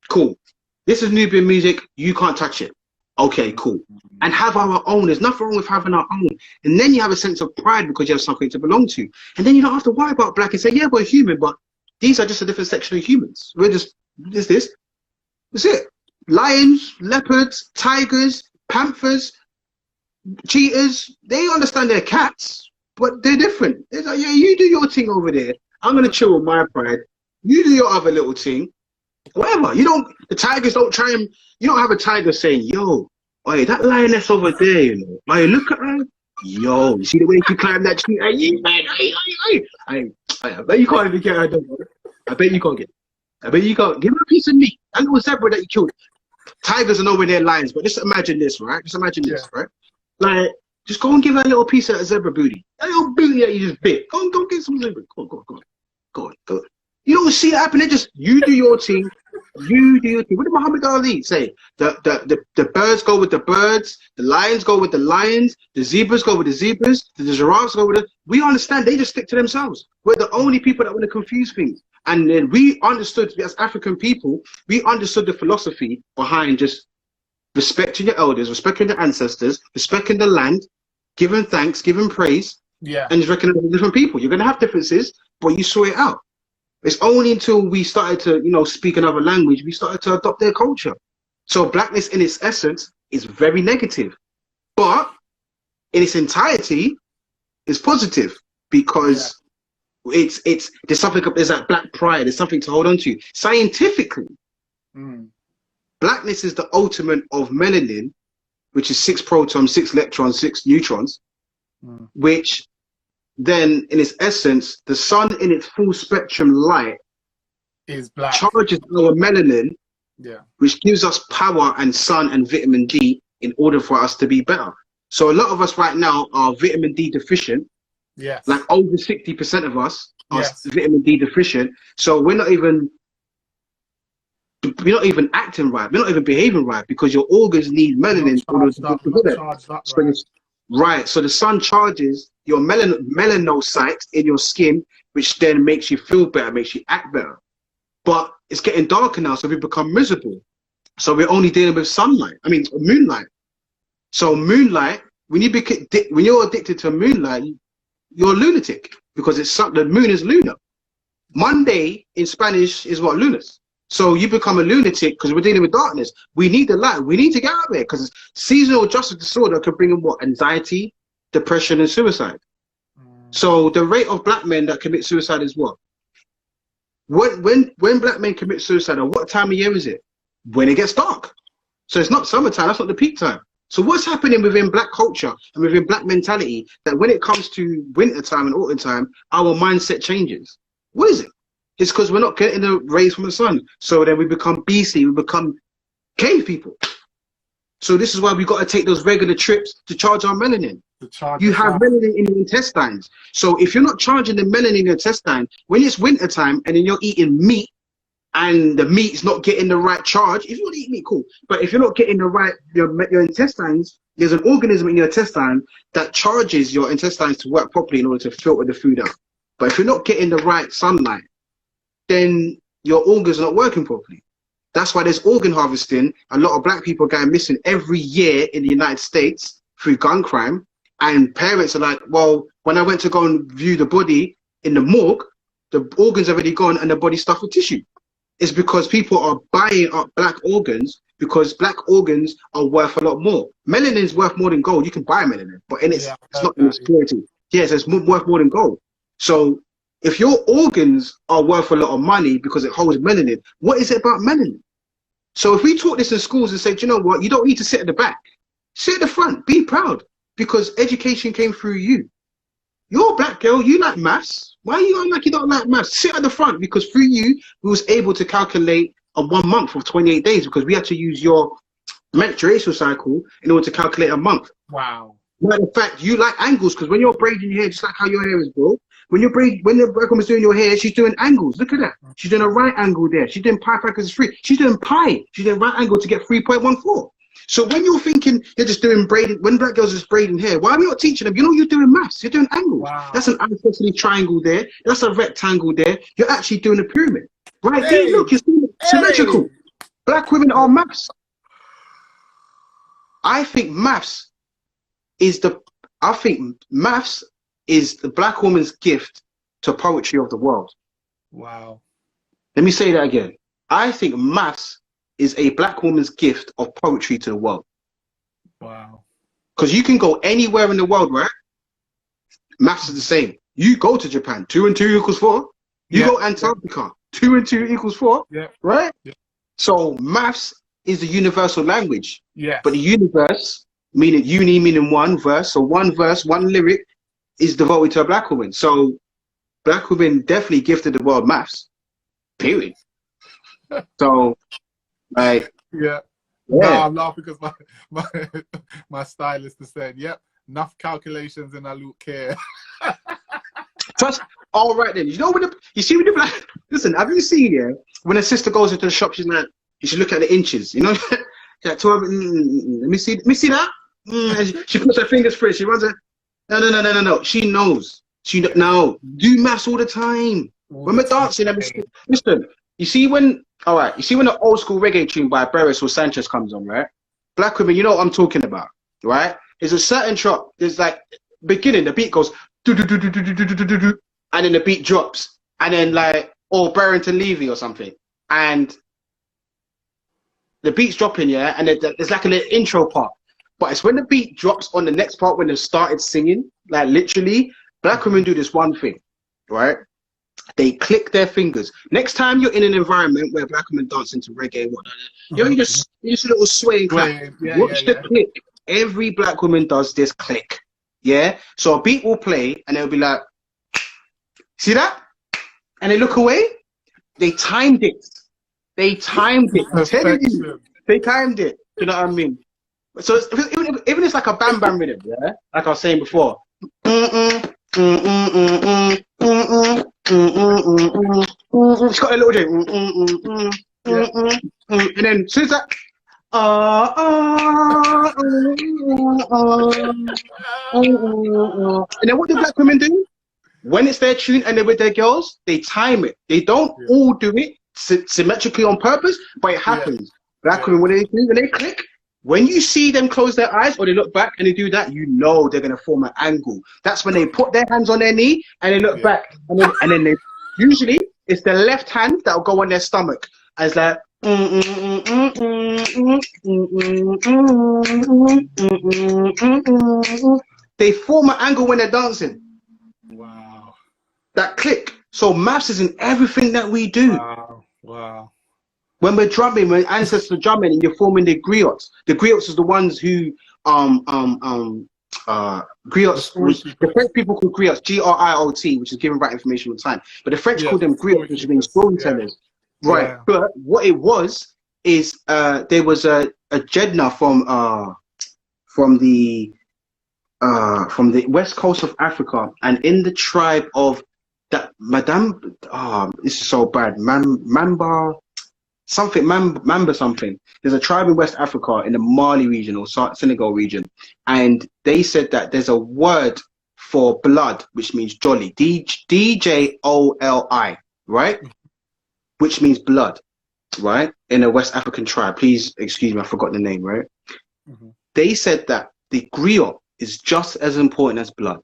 Cool. This is Nubian music. You can't touch it. Okay, cool. And have our own. There's nothing wrong with having our own. And then you have a sense of pride because you have something to belong to. And then you don't have to worry about black and say, yeah, we're human, but these are just a different section of humans. We're just, this. That's it. Lions, leopards, tigers, panthers, cheetahs, they understand they're cats, but they're different. It's like, yeah, you do your thing over there. I'm going to chill with my pride. You do your other little thing. whatever. The tigers don't try and, you don't have a tiger saying, yo, hey, that lioness over there, you know, hey, look at her. Yo, you see the way she climbed that tree? I bet you can't even get her done. I bet you can't get her. I bet you can't. Give her a piece of meat. That little zebra that you killed. Tigers are nowhere near lions, but just imagine this, right? Just imagine this, right? Like, just go and give her a little piece of that zebra booty. That little booty that you just bit. Go and get some zebra. Go on. You don't see it happen. You do your thing. You do your thing. What did Muhammad Ali say? The birds go with the birds. The lions go with the lions. The zebras go with the zebras. The giraffes go with the... We understand. They just stick to themselves. We're the only people that want to confuse things. And then we understood, as African people, we understood the philosophy behind just respecting your elders, respecting the ancestors, respecting the land, giving thanks, giving praise, and just recognizing different people. You're going to have differences, but you saw it out. It's only until we started to, you know, speak another language, we started to adopt their culture. So blackness in its essence is very negative, but in its entirety is positive, because there's that black pride, there's something to hold on to. Scientifically, blackness is the ultimate of melanin, which is 6 protons, 6 electrons, 6 neutrons, which then in its essence, the sun in its full spectrum light is black, charges our melanin, which gives us power and sun and vitamin D in order for us to be better. So a lot of us right now are vitamin D deficient. Like over 60% of us are vitamin D deficient. So we're not even acting right. We're not even behaving right, because your organs need melanin. Right. So the sun charges your melanocytes in your skin, which then makes you feel better, makes you act better. But it's getting darker now, so we become miserable. So we're only dealing with moonlight. So moonlight, when you're addicted to moonlight, you're a lunatic, because the moon is lunar. Monday in Spanish is what? Lunas. So you become a lunatic because we're dealing with darkness. We need the light. We need to get out there, because seasonal justice disorder can bring in what? Anxiety, depression, and suicide. So the rate of black men that commit suicide is what? When black men commit suicide, at what time of year is it? When it gets dark. So it's not summertime. That's not the peak time. So what's happening within black culture and within black mentality, that when it comes to winter time and autumn time, our mindset changes? What is it? It's because we're not getting the rays from the sun. So then we become beastly, we become cave people. So this is why we got to take those regular trips to charge our melanin. You have melanin in your intestines. So if you're not charging the melanin in your intestine, when it's winter time and then you're eating meat and the meat's not getting the right charge, if you want to eat meat, cool. But if you're not getting the right, your intestines, there's an organism in your intestine that charges your intestines to work properly in order to filter the food out. But if you're not getting the right sunlight, then your organs are not working properly. That's why there's organ harvesting. A lot of black people are going missing every year in the United States through gun crime. And parents are like, well, when I went to go and view the body in the morgue, the organs are already gone and the body's stuffed with tissue. It's because people are buying up black organs, because black organs are worth a lot more. Melanin is worth more than gold. You can buy melanin, but it's not in its purity. Yes, it's worth more than gold. So if your organs are worth a lot of money because it holds melanin, what is it about melanin? So if we taught this in schools and said, you know what, you don't need to sit at the back, sit at the front, be proud, because education came through you. You're a black girl, you like maths. Why are you going like you don't like maths? Sit at the front, because through you, we was able to calculate a 1 month of 28 days, because we had to use your menstruation cycle in order to calculate a month. Wow. Matter of fact, you like angles, because when you're braiding your hair, just like how your hair is, bro, when the black woman's doing your hair, she's doing angles. Look at that. She's doing a right angle there. She's doing pi factors 3. She's doing pi. She's doing right angle to get 3.14. So when you're thinking you're just doing braiding, when black girls are just braiding hair, why are we not teaching them? You know, you're doing maths. You're doing angles. Wow. That's an isosceles triangle there. That's a rectangle there. You're actually doing a pyramid. Right there, look, you're seeing it. Symmetrical. Black women are maths. I think maths is the black woman's gift to poetry of the world. Wow. Let me say that again. I think maths is a black woman's gift of poetry to the world. Wow. Because you can go anywhere in the world, right? Maths is the same. You go to Japan, 2 and 2 equals 4. You go Antarctica, 2 and 2 equals 4. Yeah. Right? Yeah. So maths is the universal language. Yeah. But the universe, meaning meaning one verse. So one verse, one lyric is devoted to a black woman. So black women definitely gifted the world maths. Period. So, like, yeah. yeah. No, I'm laughing because my stylist is saying, yep, enough calculations and I don't care. Trust. All right then. You know when you see when the black. Listen, have you seen when a sister goes into the shop, she's like, you should look at the inches. You know, like 12. Let me see that. She puts her fingers through it. She runs it. No. She knows. No. Do maths all the time. When we're dancing, listen. You see when the old school reggae tune by Barris or Sanchez comes on, right? Black women, you know what I'm talking about, right? There's a certain drop. There's like beginning, the beat goes do do do do do do do do do do, and then the beat drops, and then like Barrington Levy or something, and the beat's dropping, yeah, and there's like a little intro part, but it's when the beat drops on the next part when they started singing, like literally, black women do this one thing, right? They click their fingers. Next time you're in an environment where black women dancing to reggae, you just a little sway and clap. Watch the click. Every black woman does this click. Yeah. So a beat will play and they'll be like, see that? And they look away. They timed it. They timed it. I'm telling you, they timed it. You know what I mean? So even if it's like a bam bam rhythm, yeah, like I was saying before. She's got a little drink. And then as soon as that, and then what do black women do? When it's their tune and they're with their girls, they time it. They don't all do it symmetrically on purpose, but it happens. Black women, when they click, when you see them close their eyes or they look back and they do that, you know they're going to form an angle. That's when they put their hands on their knee and they look back. And then they usually it's the left hand that will go on their stomach. As like, they form an angle when they're dancing. Wow. That click. So maths is in everything that we do. Wow. When we're drumming, when ancestors are drumming and you're forming the griots. The griots is the ones who griots, the French people call griots, G-R-I-O-T, which is giving right information on time. But the French call them griots, which means storytellers. Yeah. Right. Yeah. But what it was is there was a Jedna from the west coast of Africa, and in the tribe of that Madame, this is so bad, Mamba something. There's a tribe in West Africa in the Mali region or Senegal region, and they said that there's a word for blood which means jolly, D-J-O-L-I, right? Which means blood, right? In a West African tribe. Please excuse me, I forgot the name, right? They said that the griot is just as important as blood.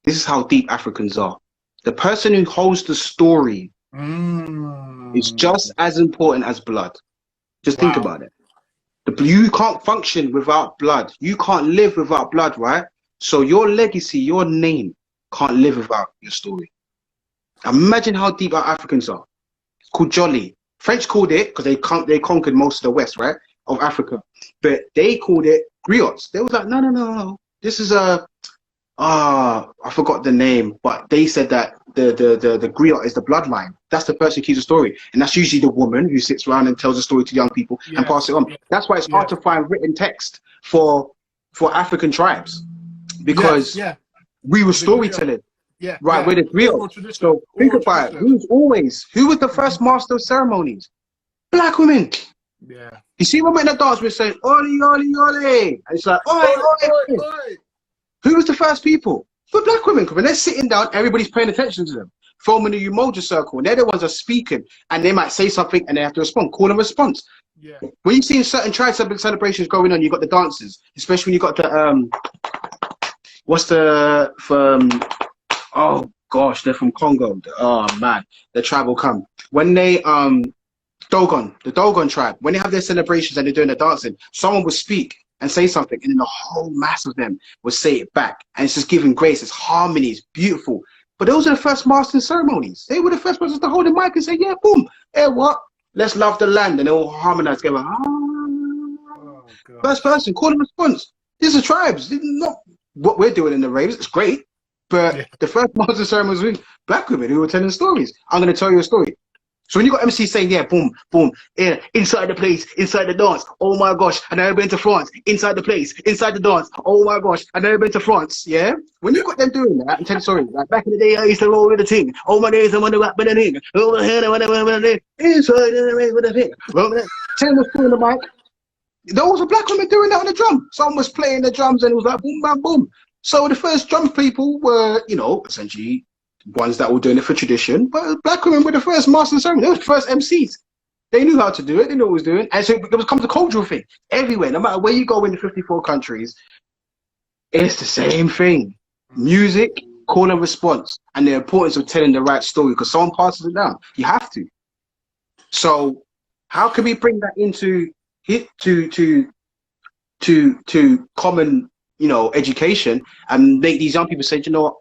This is how deep Africans are. The person who holds the story is just as important as blood. Just think about it. You can't function without blood. You can't live without blood, right? So your legacy, your name can't live without your story. Imagine how deep our Africans are. It's called jolly. French called it, because they conquered most of the West, right, of Africa. But they called it griots. They was like, no. This is I forgot the name, but they said that the griot is the bloodline. That's the person who keeps the story, and that's usually the woman who sits around and tells the story to young people and pass it on. That's why it's hard to find written text for African tribes, because we were storytelling. We're the griot. So think about it. Who was the first master of ceremonies? Black women. Yeah. You see, when we're in the dance, we're saying "Oli, oli, oli," and it's like "Oi, oi, oi." Who was the first people? For black women, because when they're sitting down, everybody's paying attention to them, forming a Umoja circle, and they're the ones that are speaking, and they might say something, and they have to respond. Call and response. Yeah. When you see certain tribe celebrations going on, you got the dances, especially when you got the oh gosh, they're from Congo. Oh man, the tribe will come when they the Dogon tribe, when they have their celebrations and they're doing the dancing, someone will speak and say something, and then the whole mass of them will say it back, and it's just giving grace. It's harmony. It's beautiful. But those are the first mastering ceremonies. They were the first persons to hold the mic and say, yeah, boom, hey, what? Let's love the land, and they all harmonize together. Oh, First person, call and response. These are tribes. This is not what we're doing in the raves. It's great. But the first master ceremonies were black women who were telling stories. I'm going to tell you a story. So when you got MC saying, yeah, boom, boom, yeah, inside the place, inside the dance, oh my gosh, I've never been to France, inside the place, inside the dance, oh my gosh, I've never been to France, yeah? When you got them doing that, and tell you sorry, like back in the day, I used to roll with the thing, oh my days, I wonder what, but the thing, oh my head, I wonder what, the thing, inside the race with the thing, tell them the mic. There was a black woman doing that on the drum. Someone was playing the drums and it was like boom, bam, boom. So the first drum people were, you know, essentially ones that were doing it for tradition, but black women were the first master of ceremony. They were the first MCs. They knew how to do it. They knew what it was doing. And so it becomes a cultural thing. Everywhere, no matter where you go in the 54 countries, it's the same thing. Music, call and response, and the importance of telling the right story, because someone passes it down. You have to. So how can we bring that into to common, you know, education, and make these young people say, you know what,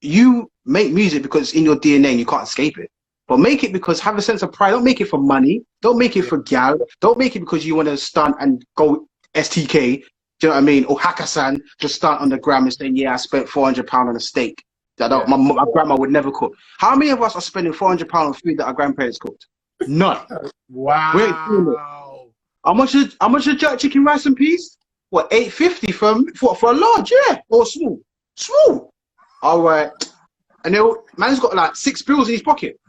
you make music because it's in your DNA and you can't escape it. But make it because have a sense of pride. Don't make it for money. Don't make it for gal. Don't make it because you want to stunt and go STK. Do you know what I mean? Or Hakkasan, just stunt on the gram and saying, yeah, I spent £400 on a steak that my grandma would never cook. How many of us are spending £400 on food that our grandparents cooked? None. Wow. We ain't doing it. How much is jerk chicken rice and peas? What, $8.50 for a large? Yeah, or small? Small. All right. And man's got like 6 bills in his pocket.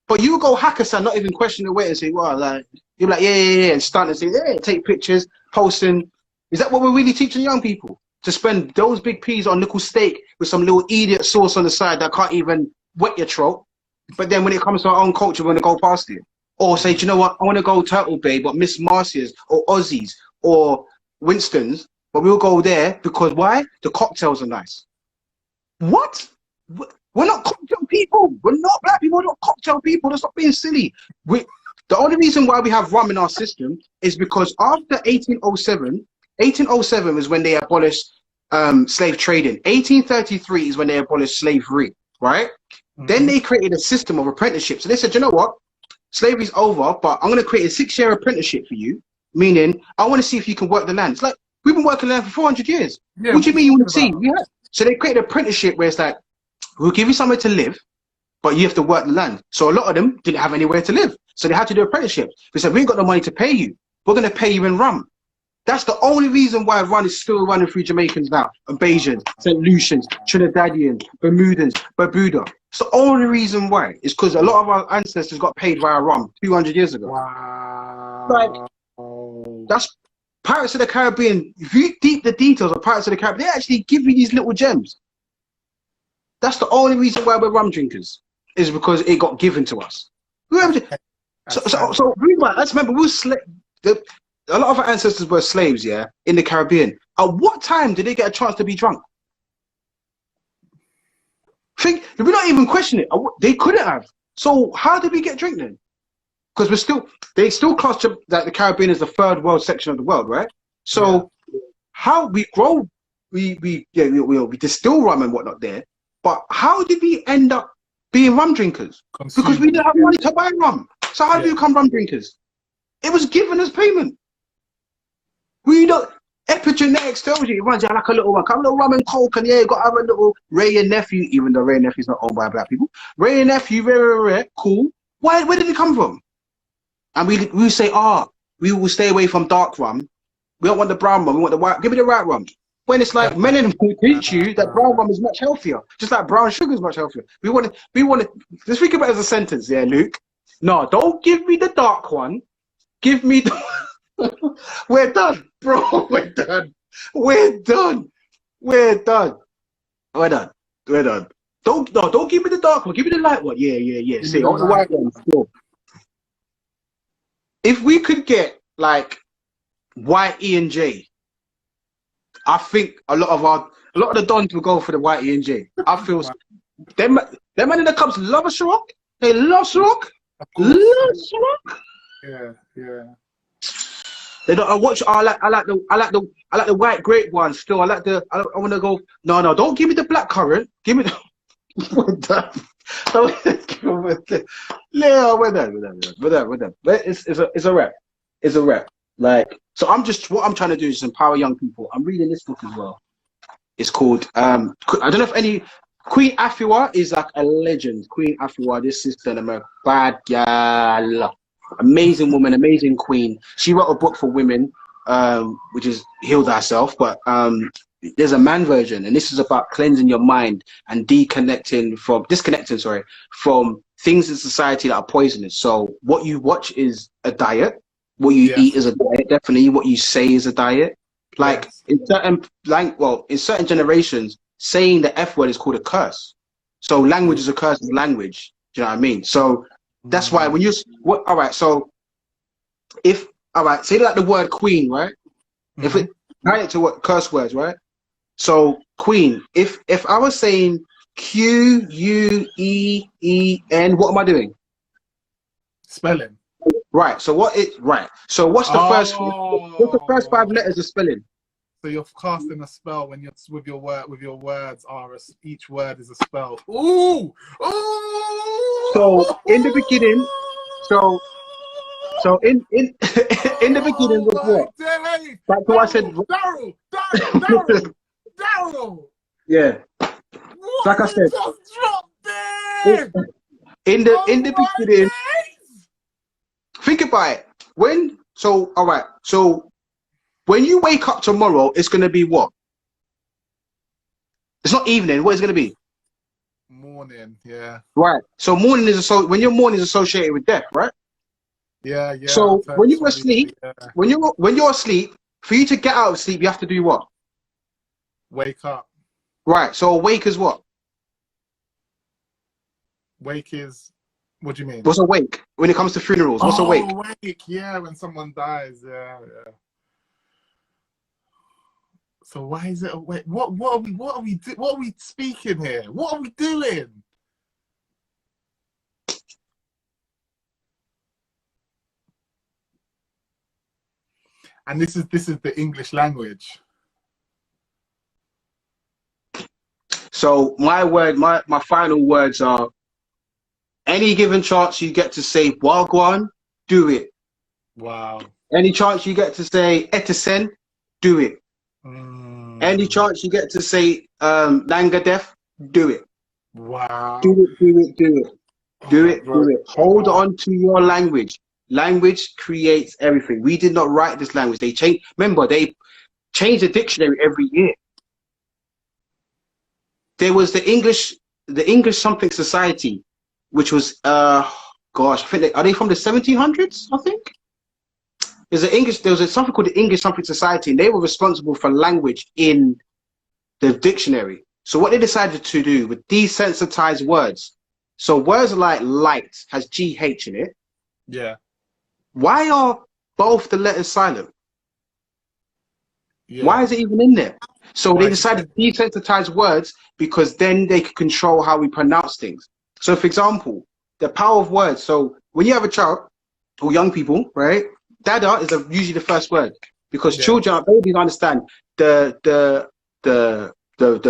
But you go Hakkasan, not even question the weight, and say, well, like, you're like, yeah, and stunt and say, yeah, take pictures, posting. Is that what we're really teaching young people? To spend those big peas on little steak with some little idiot sauce on the side that can't even wet your throat. But then when it comes to our own culture, we're going to go past it. Or say, do you know what? I want to go Turtle Bay, but Miss Marcia's or Aussie's or Winston's, but we'll go there because why? The cocktails are nice. What? We're not cocktail people. We're not black people. We're not cocktail people. Let's stop being silly. The only reason why we have rum in our system is because after 1807 is when they abolished slave trading. 1833 is when they abolished slavery, right? Mm-hmm. Then they created a system of apprenticeships. So they said, you know what? Slavery's over, but I'm going to create a 6-year apprenticeship for you, meaning I want to see if you can work the land. It's like, we've been working the land for 400 years. Yeah, what do you mean you want to see? Yeah. So they created an apprenticeship where it's like, we'll give you somewhere to live, but you have to work the land. So a lot of them didn't have anywhere to live. So they had to do apprenticeships. They said, we ain't got no money to pay you. We're going to pay you in rum. That's the only reason why rum is still running through Jamaicans now. And Bajans, St. Lucians, Trinidadians, Bermudans, Barbuda. It's the only reason why. It's because a lot of our ancestors got paid via rum 200 years ago. Wow. Like, that's Pirates of the Caribbean. If you deep the details of Pirates of the Caribbean, they actually give you these little gems. That's the only reason why we're rum drinkers, is because it got given to us. So let's remember, a lot of our ancestors were slaves, yeah, in the Caribbean. At what time did they get a chance to be drunk? We're not even questioning it. They couldn't have. So how did we get drink then? Because they still class that the Caribbean is the third world section of the world, right? So how we grow, we distill rum and whatnot there. But how did we end up being rum drinkers? Because we didn't have money to buy rum. So how did we become rum drinkers? It was given as payment. We don't. Epigenetics tells you it runs out like a little one. Come a little rum and coke, and yeah, you got to have a little Ray and nephew, even though Ray and nephew's not owned by black people. Ray and nephew, rare, cool. Where did it come from? And we say, we will stay away from dark rum. We don't want the brown rum. We want the white. Give me the white rum. When it's like men and will teach you that brown rum is much healthier, just like brown sugar is much healthier. We want to. Let's think about it as a sentence, yeah, Luke. No, don't give me the dark one. Give me the. We're done, bro. We're done. Don't give me the dark one. Give me the light one. Yeah. See, on the white one. Still. If we could get like white E and J, I think a lot of the dons will go for the white E and J. I feel them men in the Cubs love a Ciroc. They love Ciroc. Yeah. They don't. I like the white grape one still. I want to go. No, don't give me the black currant. Give me We're done. We're done. Yeah, we're done. But it's a wrap. It's a wrap. Like, so what I'm trying to do is empower young people. I'm reading this book as well. It's called I don't know if any Queen Afua is like a legend. Queen Afua, this sister in America, bad gal, amazing woman, amazing queen. She wrote a book for women, which is Heal Thyself. But there's a man version, and this is about cleansing your mind and disconnecting from things in society that are poisonous. So what you watch is a diet. What you eat is a diet. Definitely, what you say is a diet. Like in certain generations, saying the F word is called a curse. So language is a curse of language. Do you know what I mean? So that's why when all right. So say like the word queen, right? If it tie it to what curse words, right? So queen. If I was saying Queen, what am I doing? Spelling. Right. So So what's the first 5 letters of spelling? So you're casting a spell when you're with your words each word is a spell. Ooh! Ooh! So in the beginning, so in in the beginning was what? That's what I said. Darrel! Yeah. Like I said. In the beginning. Think about it. So when you wake up tomorrow, it's gonna be what? It's not evening. What is it gonna be? Morning. Yeah. Right. So morning is when your morning is associated with death, right? Yeah. So when you're asleep, when you're asleep, for you to get out of sleep, you have to do what? Wake up. Right. So awake is what? Wake is. What do you mean? What's awake when it comes to funerals? What's awake? Awake. Yeah, when someone dies. Yeah. So why is it awake? What are we speaking here? What are we doing? And this is the English language. So my final words are: any given chance you get to say Wagwan, do it. Wow. Any chance you get to say Etisen, do it. Any chance you get to say Langadef, do it. Wow. Do it. Hold on to your language. Language creates everything. We did not write this language. They change. Remember, they change the dictionary every year. There was the English something society, which was I think are they from the 1700s? I think there was something called the English something society, and they were responsible for language in the dictionary. So what they decided to do with desensitize words. So words like light has GH in it. Yeah. Why are both the letters silent? Yeah. Why is it even in there? So they decided to desensitize words because then they could control how we pronounce things. So for example, the power of words. So when you have a child or young people, right? Dada is usually the first word because children, babies understand the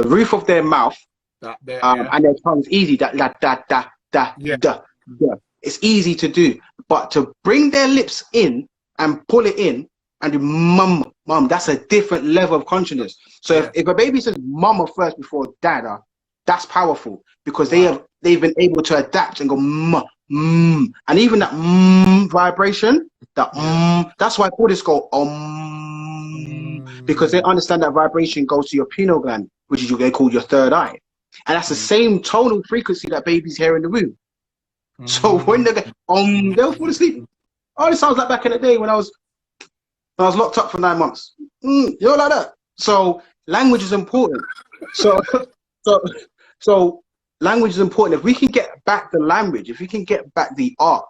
roof of their mouth and their tongue is easy. Da. It's easy to do, but to bring their lips in and pull it in and do mum, that's a different level of consciousness. So if a baby says mama first before dada, that's powerful because they've been able to adapt and go and even that vibration, that's why Buddhists go because they understand that vibration goes to your pineal gland, which is they call your third eye, and that's the same tonal frequency that babies hear in the womb. So when they go they'll fall asleep. Oh, it sounds like back in the day when I was locked up for 9 months. You're like that. So language is important. So language is important. If we can get back the language, if we can get back the art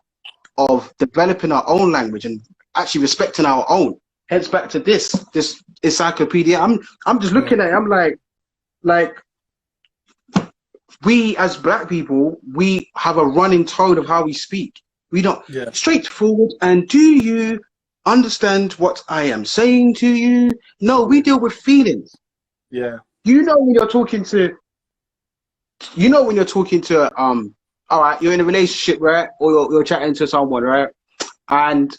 of developing our own language and actually respecting our own, hence back to this encyclopedia. I'm just looking at it. I'm like we as black people, we have a running tone of how we speak. We don't straightforward. And do you understand what I am saying to you? No, we deal with feelings. Yeah. You know when you're talking to you know when you're talking to all right, you're in a relationship, right? Or you're chatting to someone, right? And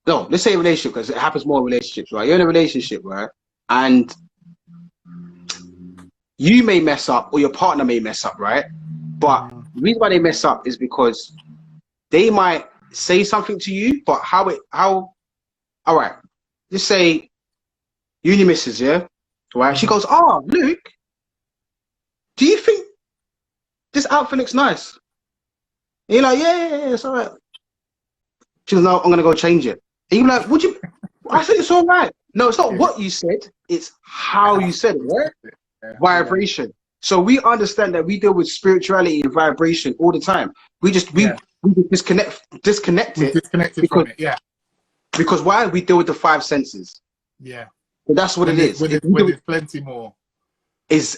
no, let's say a relationship because it happens more in relationships, right? You're in a relationship, right? And you may mess up or your partner may mess up, right? But the reason why they mess up is because they might say something to you, but all right, just say you and your missus, yeah? Right? She goes, oh, Luke, do you think this outfit looks nice? And you're like, yeah, it's all right. She goes, no, I'm going to go change it. And you're like, would you? I think it's all right. No, it's not what you said. It's how you said it, right? Vibration. So we understand that we deal with spirituality and vibration all the time. We disconnect disconnected from it. Yeah. Because why? We deal with the five senses. Yeah. But that's what it is. When there's plenty more. There's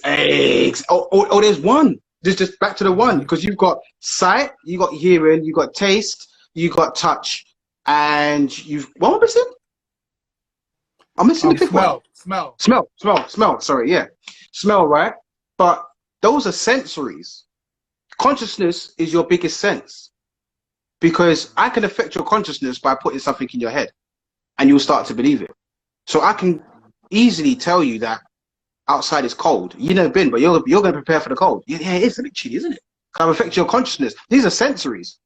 one. Just back to the one, because you've got sight, you got hearing, you got taste, you got touch, and what am I missing? I'm missing the big one. Smell. Sorry, yeah, smell, right? But those are sensories. Consciousness is your biggest sense, because I can affect your consciousness by putting something in your head, and you'll start to believe it. So I can easily tell you that outside is cold. You've never been, but you're going to prepare for the cold. Yeah, it is literally, isn't it? Can affect your consciousness. These are sensories.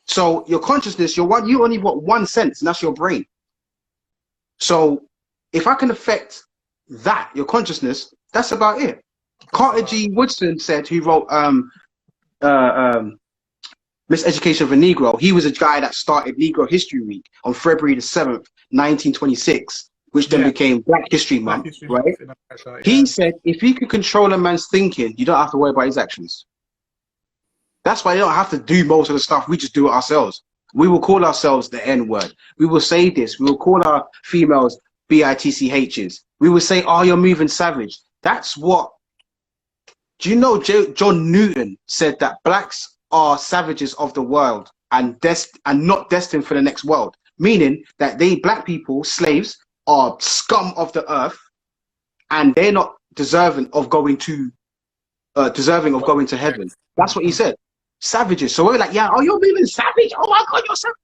So your consciousness, you only got one sense, and that's your brain. So if I can affect that, your consciousness, that's about it. Carter G. Woodson said, who wrote Miseducation of a Negro, he was a guy that started Negro History Week on February the 7th, 1926. Which then became Black History Month, right? He said, if you could control a man's thinking, you don't have to worry about his actions. That's why you don't have to do most of the stuff. We just do it ourselves. We will call ourselves the N-word. We will say this. We will call our females bitchs. We will say, oh, you're moving savage. That's what... Do you know John Newton said that blacks are savages of the world and not destined for the next world? Meaning that black people, slaves, are scum of the earth, and they're not deserving of going to heaven. That's what he said. Savages. So we're like, yeah, oh, you're being savage. Oh my God, you're savage.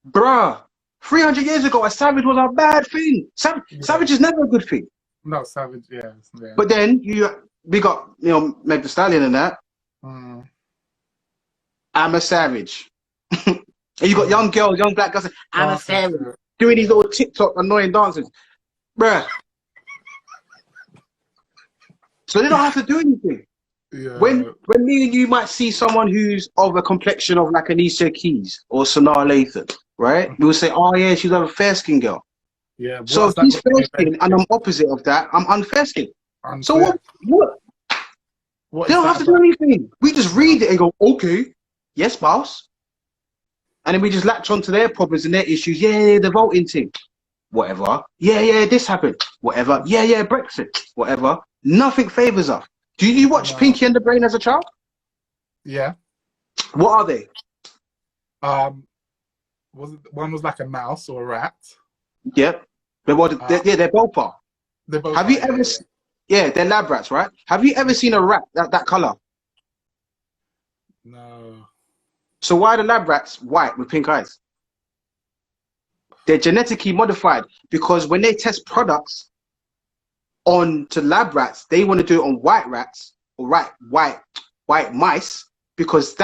Bruh, 300 years ago, a savage was a bad thing. Savage is never a good thing. No, savage, yeah. But then we got, Meg Thee Stallion and that. I'm a savage. And you got young girls, young black girls saying, I'm a savage. Doing these little TikTok annoying dances, bruh. So they don't have to do anything. Yeah. When me and you might see someone who's of a complexion of like Alicia Keys or Sanaa Lathan, right? We will say, oh yeah, she's a fair skinned girl. Yeah. So if he's fair skinned and I'm opposite of that, I'm unfair skinned. So what? They don't have to do anything. We just read it and go, okay, yes, boss. And then we just latch on to their problems and their issues. Yeah, the voting thing. Whatever. Yeah, this happened. Whatever. Yeah, Brexit. Whatever. Nothing favors us. Did you watch Pinky and the Brain as a child? Yeah. What are they? One was like a mouse or a rat. Yep. They're both are. Have you ever... Yeah, they're lab rats, right? Have you ever seen a rat that color? No. So why are the lab rats white with pink eyes? They're genetically modified because when they test products onto lab rats, they want to do it on white rats or white mice, because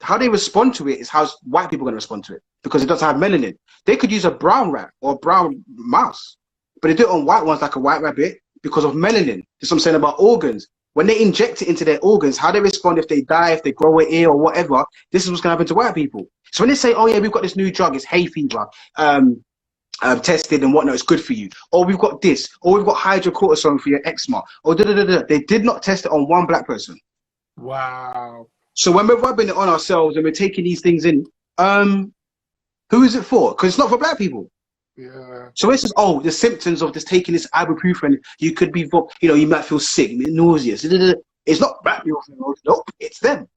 how they respond to it is how white people are going to respond to it, because it doesn't have melanin. They could use a brown rat or a brown mouse, but they do it on white ones like a white rabbit because of melanin. That's what I'm saying about organs. When they inject it into their organs, how they respond if they die, if they grow an ear or whatever, this is what's going to happen to white people. So when they say, oh yeah, we've got this new drug, it's hay fever, tested and whatnot, it's good for you. Or we've got this, or we've got hydrocortisone for your eczema, or They did not test it on one black person. Wow. So when we're rubbing it on ourselves and we're taking these things in, who is it for? Because it's not for black people. Yeah. So this is, oh, the symptoms of just taking this ibuprofen, you could be, you might feel sick, nauseous. It's not black people, nope, it's them.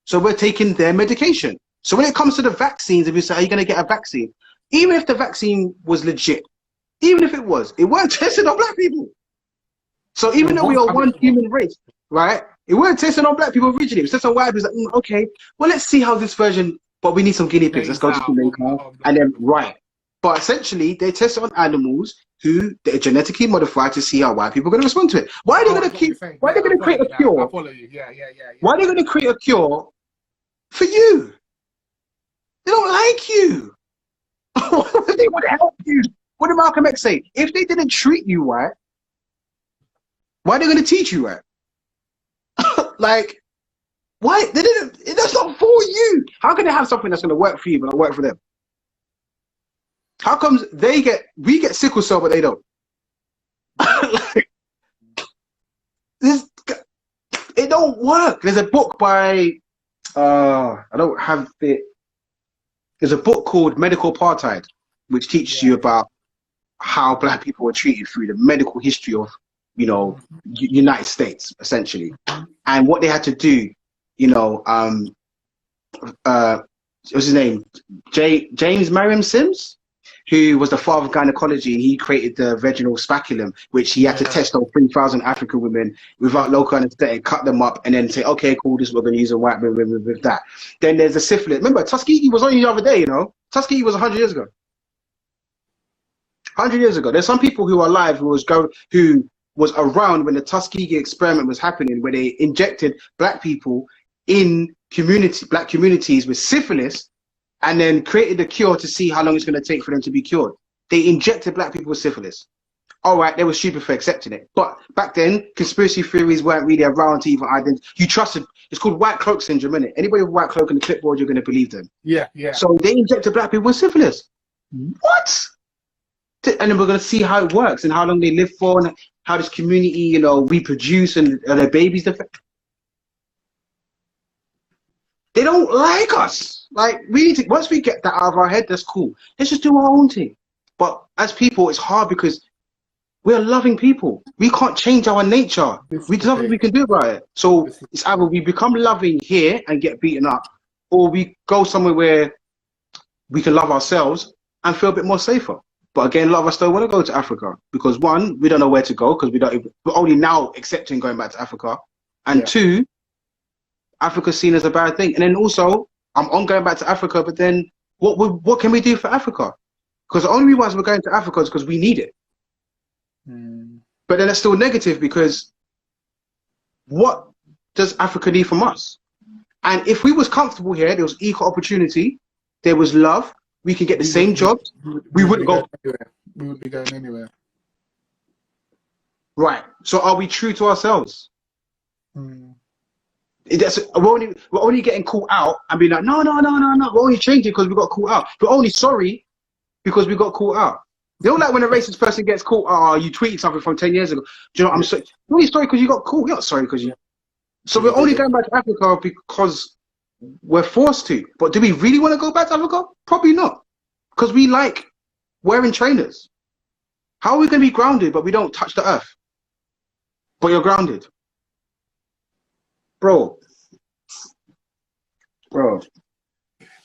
So we're taking their medication. So when it comes to the vaccines, if you say, are you going to get a vaccine? Even if the vaccine was legit, even if it weren't tested on black people. So even though we are one human race, right? It weren't testing on black people originally. It was testing on white people. Like, okay, well, let's see how this version, but we need some guinea pigs. Let's go to Jamaica. And then, right. But essentially, they tested on animals who they're genetically modified to see how white people are going to respond to it. Why are they going to keep, why are they going to create a cure? I follow you. Yeah. Why are they going to create a cure for you? They don't like you. They would help you. What did Malcolm X say? If they didn't treat you right, why are they going to teach you right? Like, why? They didn't. That's not for you. How can they have something that's going to work for you but not work for them? How comes we get sickle cell but they don't? Like, it don't work. There's a book by I don't have it. There's a book called Medical Apartheid, which teaches you about how black people were treated through the medical history of, you know, United States, essentially, and what they had to do. You know, what's his name? James Merriam Sims, who was the father of gynecology, and he created the vaginal speculum, which he had to test on 3,000 African women without local anesthetic, cut them up, and then say, okay, cool, this is what we're going to use on white women with that. Then there's the syphilis. Remember, Tuskegee was only the other day, you know? Tuskegee was 100 years ago. 100 years ago. There's some people who are alive who was around when the Tuskegee experiment was happening, where they injected black people in black communities with syphilis, and then created a cure to see how long it's going to take for them to be cured. They injected black people with syphilis. All right, they were stupid for accepting it. But back then, conspiracy theories weren't really around to even identify. You trusted, it's called white cloak syndrome, isn't it? Anybody with white cloak and the clipboard, you're going to believe them. Yeah. So they injected black people with syphilis. What? And then we're going to see how it works and how long they live for and how this community, you know, reproduce and their babies. They don't like us. Like, we need to, once we get that out of our head, that's cool. Let's just do our own thing. But as people, it's hard because we're loving people. We can't change our nature. There's nothing we can do about it. So it's either we become loving here and get beaten up, or we go somewhere where we can love ourselves and feel a bit more safer. But again, a lot of us don't want to go to Africa because, one, we don't know where to go because we're only now accepting going back to Africa. And two, Africa's seen as a bad thing. And then also, I'm on going back to Africa, but then what can we do for Africa? Because the only reason we're going to Africa is because we need it. But then it's still negative because what does Africa need from us? And if we was comfortable here, there was equal opportunity, there was love, we could get the same jobs, we wouldn't go anywhere. We wouldn't be going anywhere. Right. So are we true to ourselves? We're only getting caught out and being like, no. We're only changing because we got caught out. We're only sorry because we got caught out. You know, like when a racist person gets caught, you tweeted something from 10 years ago. Do you know what I'm saying? You're only sorry because you got caught. You're not sorry because you. So we're only going back to Africa because we're forced to. But do we really want to go back to Africa? Probably not. Because we like wearing trainers. How are we going to be grounded but we don't touch the earth? But you're grounded. Bro.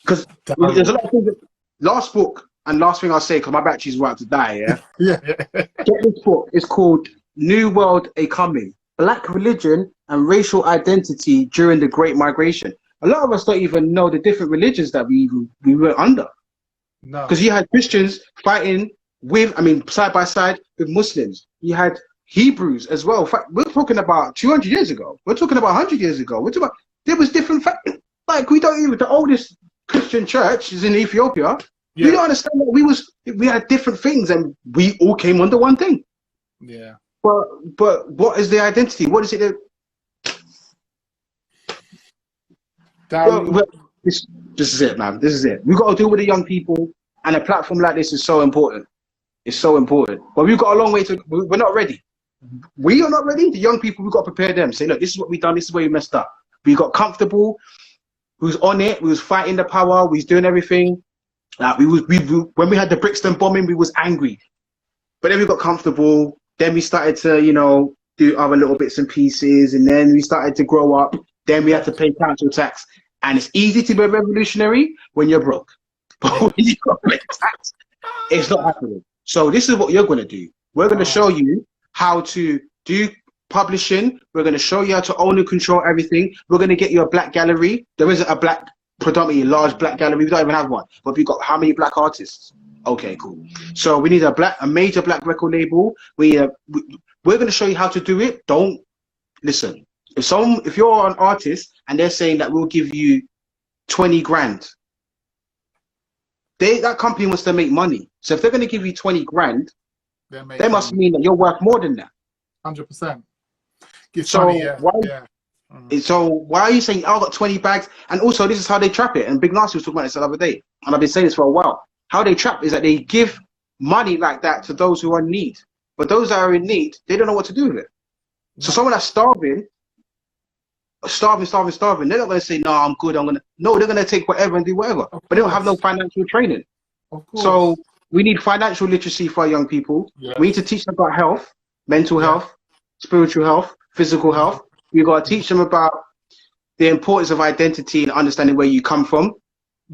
Because there's a lot of things. Last book and last thing I'll say, because my battery's about to die, yeah? Get this book. It's called New World A Coming. Black Religion and Racial Identity During the Great Migration. A lot of us don't even know the different religions that we were under. No. Because you had Christians fighting side by side with Muslims. You had Hebrews as well. We're talking about 200 years ago. We're talking about 100 years ago. We're talking about, there was different like we don't even, the oldest Christian church is in Ethiopia. Yeah. We don't understand that we had different things and we all came under one thing. Yeah. But what is the identity? What is it that this is it, man. This is it. We've got to deal with the young people, and a platform like this is so important. It's so important. But we've got a long way to. We're not ready. We are not ready. The young people, we've got to prepare them. Say, look, this is what we've done. This is where we messed up. We got comfortable. We was on it. We was fighting the power. We was doing everything. Like when we had the Brixton bombing, we was angry. But then we got comfortable. Then we started to, you know, do other little bits and pieces, and then we started to grow up. Then we had to pay council tax. And it's easy to be revolutionary when you're broke. But when you got to pay tax, it's not happening. So this is what you're going to do. We're going to show you how to do publishing. We're going to show you how to own and control everything. We're going to get you a black gallery. There isn't a black, predominantly large black gallery. We don't even have one. But we've got how many black artists? Okay, cool. So we need a major black record label. We're going to show you how to do it. Don't listen. If you're an artist and they're saying that we'll give you 20 grand, that company wants to make money. So if they're going to give you 20 grand, they must mean that you're worth more than that. 100%. So why are you saying, oh, I got 20 bags? And also, this is how they trap it. And Big Nasty was talking about this the other day. And I've been saying this for a while. How they trap is that they give money like that to those who are in need. But those that are in need, they don't know what to do with it. So someone that's starving, they're not going to say, no, I'm good. No, they're going to take whatever and do whatever. But they don't have no financial training. Of course. So we need financial literacy for our young people. Yes. We need to teach them about health, mental health, spiritual health, physical health. We've got to teach them about the importance of identity and understanding where you come from.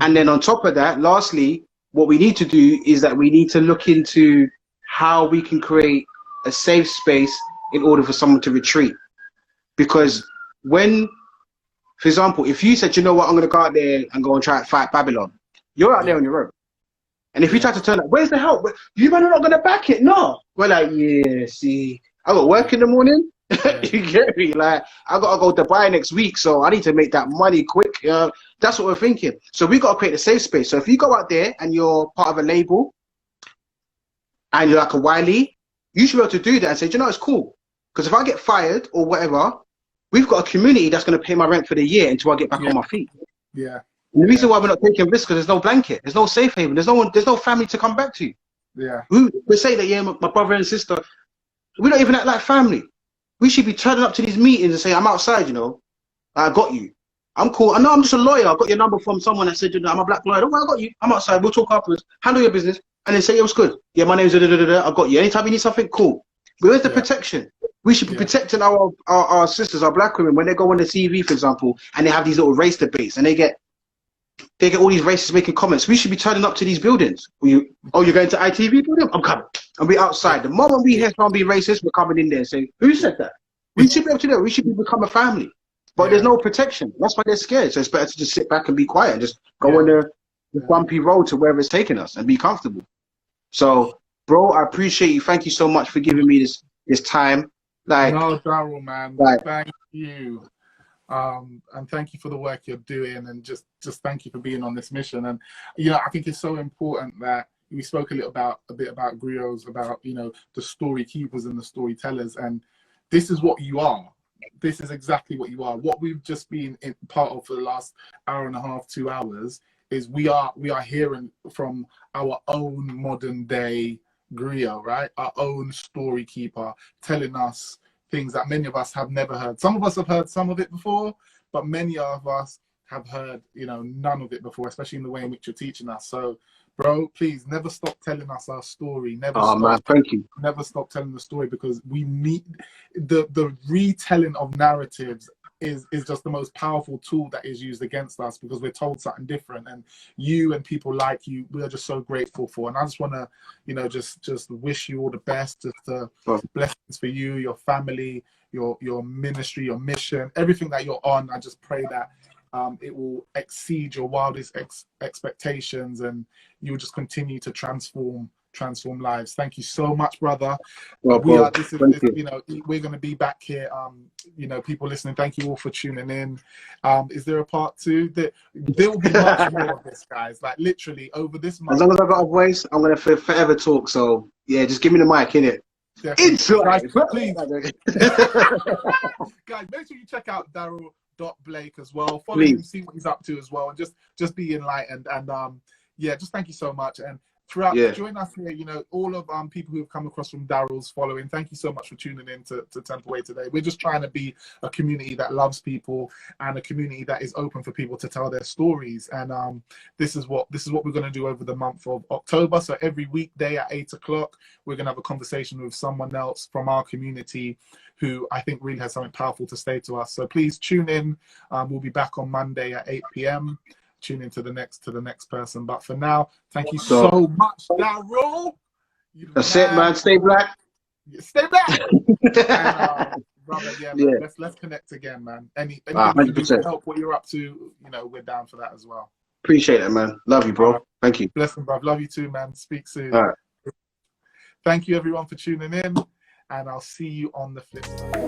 And then on top of that, lastly, what we need to do is that we need to look into how we can create a safe space in order for someone to retreat. Because when, for example, if you said, you know what, I'm going to go out there and go and try to fight Babylon, you're out there on your own. And if you try to turn up, where's the help? You man are not going to back it. No. We're like, yeah, see, I got work in the morning. You get me? Like, I got to go to Dubai next week, so I need to make that money quick. That's what we're thinking. So we got to create a safe space. So if you go out there and you're part of a label and you're like a Wiley, you should be able to do that and say, you know, it's cool. Because if I get fired or whatever, we've got a community that's going to pay my rent for the year until I get back on my feet. Yeah. And the reason why we're not taking risks because there's no blanket, there's no safe haven, there's no family to come back to. Yeah. We say that, yeah, my brother and sister, we don't even act like family. We should be turning up to these meetings and saying, I'm outside, you know, I got you. I'm cool. I know I'm just a lawyer. I got your number from someone that said, you know, I'm a black lawyer. Don't worry, I got you. I'm outside. We'll talk afterwards. Handle your business. And then say, yeah, it was good. Yeah, my name's I got you. Anytime you need something, cool. But where's the protection? We should be protecting our sisters, our black women, when they go on the TV, for example, and they have these little race debates and they get all these racists making comments. We should be turning up to these buildings. You're going to ITV building? I'm coming. And we're outside. The moment we hear someone be racist, we're coming in there and saying, who said that? We should be able to do it. We should become a family. But there's no protection. That's why they're scared. So it's better to just sit back and be quiet and just go on the bumpy road to wherever it's taking us and be comfortable. So, bro, I appreciate you. Thank you so much for giving me this time. Like, no, Darrel, man. Like, thank you. And thank you for the work you're doing, and just thank you for being on this mission. And you know, I think it's so important that we spoke a bit about griots, about, you know, the story keepers and the storytellers, and this is what you are. This is exactly what you are. What we've just been part of for the last hour and a half, 2 hours, is we are hearing from our own modern day griot, right? Our own story keeper, telling us things that many of us have never heard. Some of us have heard some of it before, but many of us have heard, you know, none of it before, especially in the way in which you're teaching us. So, bro, please never stop telling us our story. Never stop telling the story, because we need the retelling of narratives is just the most powerful tool that is used against us, because we're told something different. And you and people like you, we are just so grateful for. And I just want to, you know, just wish you all the best, blessings for you, your family, your ministry, your mission, everything that you're on. I just pray that it will exceed your wildest expectations, and you will just continue to transform lives. Thank you so much, brother. We're going to be back here. You know, people listening, thank you all for tuning in. Is there a part 2? There will be much more of this, guys. Like, literally over this month. As long as I've got a voice, I'm going to forever talk. So yeah, just give me the mic, innit? Guys, please. Guys, make sure you check out Darrel Blake as well. Follow him, see what he's up to as well, and just be enlightened. And yeah, just thank you so much. And throughout, join us here, you know, all of people who have come across from Darrel's following. Thank you so much for tuning in to Templeway today. We're just trying to be a community that loves people, and a community that is open for people to tell their stories. And this is what we're going to do over the month of October. So every weekday at 8 o'clock, we're going to have a conversation with someone else from our community who I think really has something powerful to say to us. So please tune in. We'll be back on Monday at 8 p.m. Tune in to the next person. But for now, thank you so much, Darrel. That's it, man. Stay black. Stay black. And, yeah, Yeah. man, let's connect again, man. Anything we can do 100%. to help what you're up to, you know, we're down for that as well. Appreciate it, man. Love you, bro. Thank you. Bless them, bruv. Love you too, man. Speak soon. All right. Thank you, everyone, for tuning in, and I'll see you on the flip side.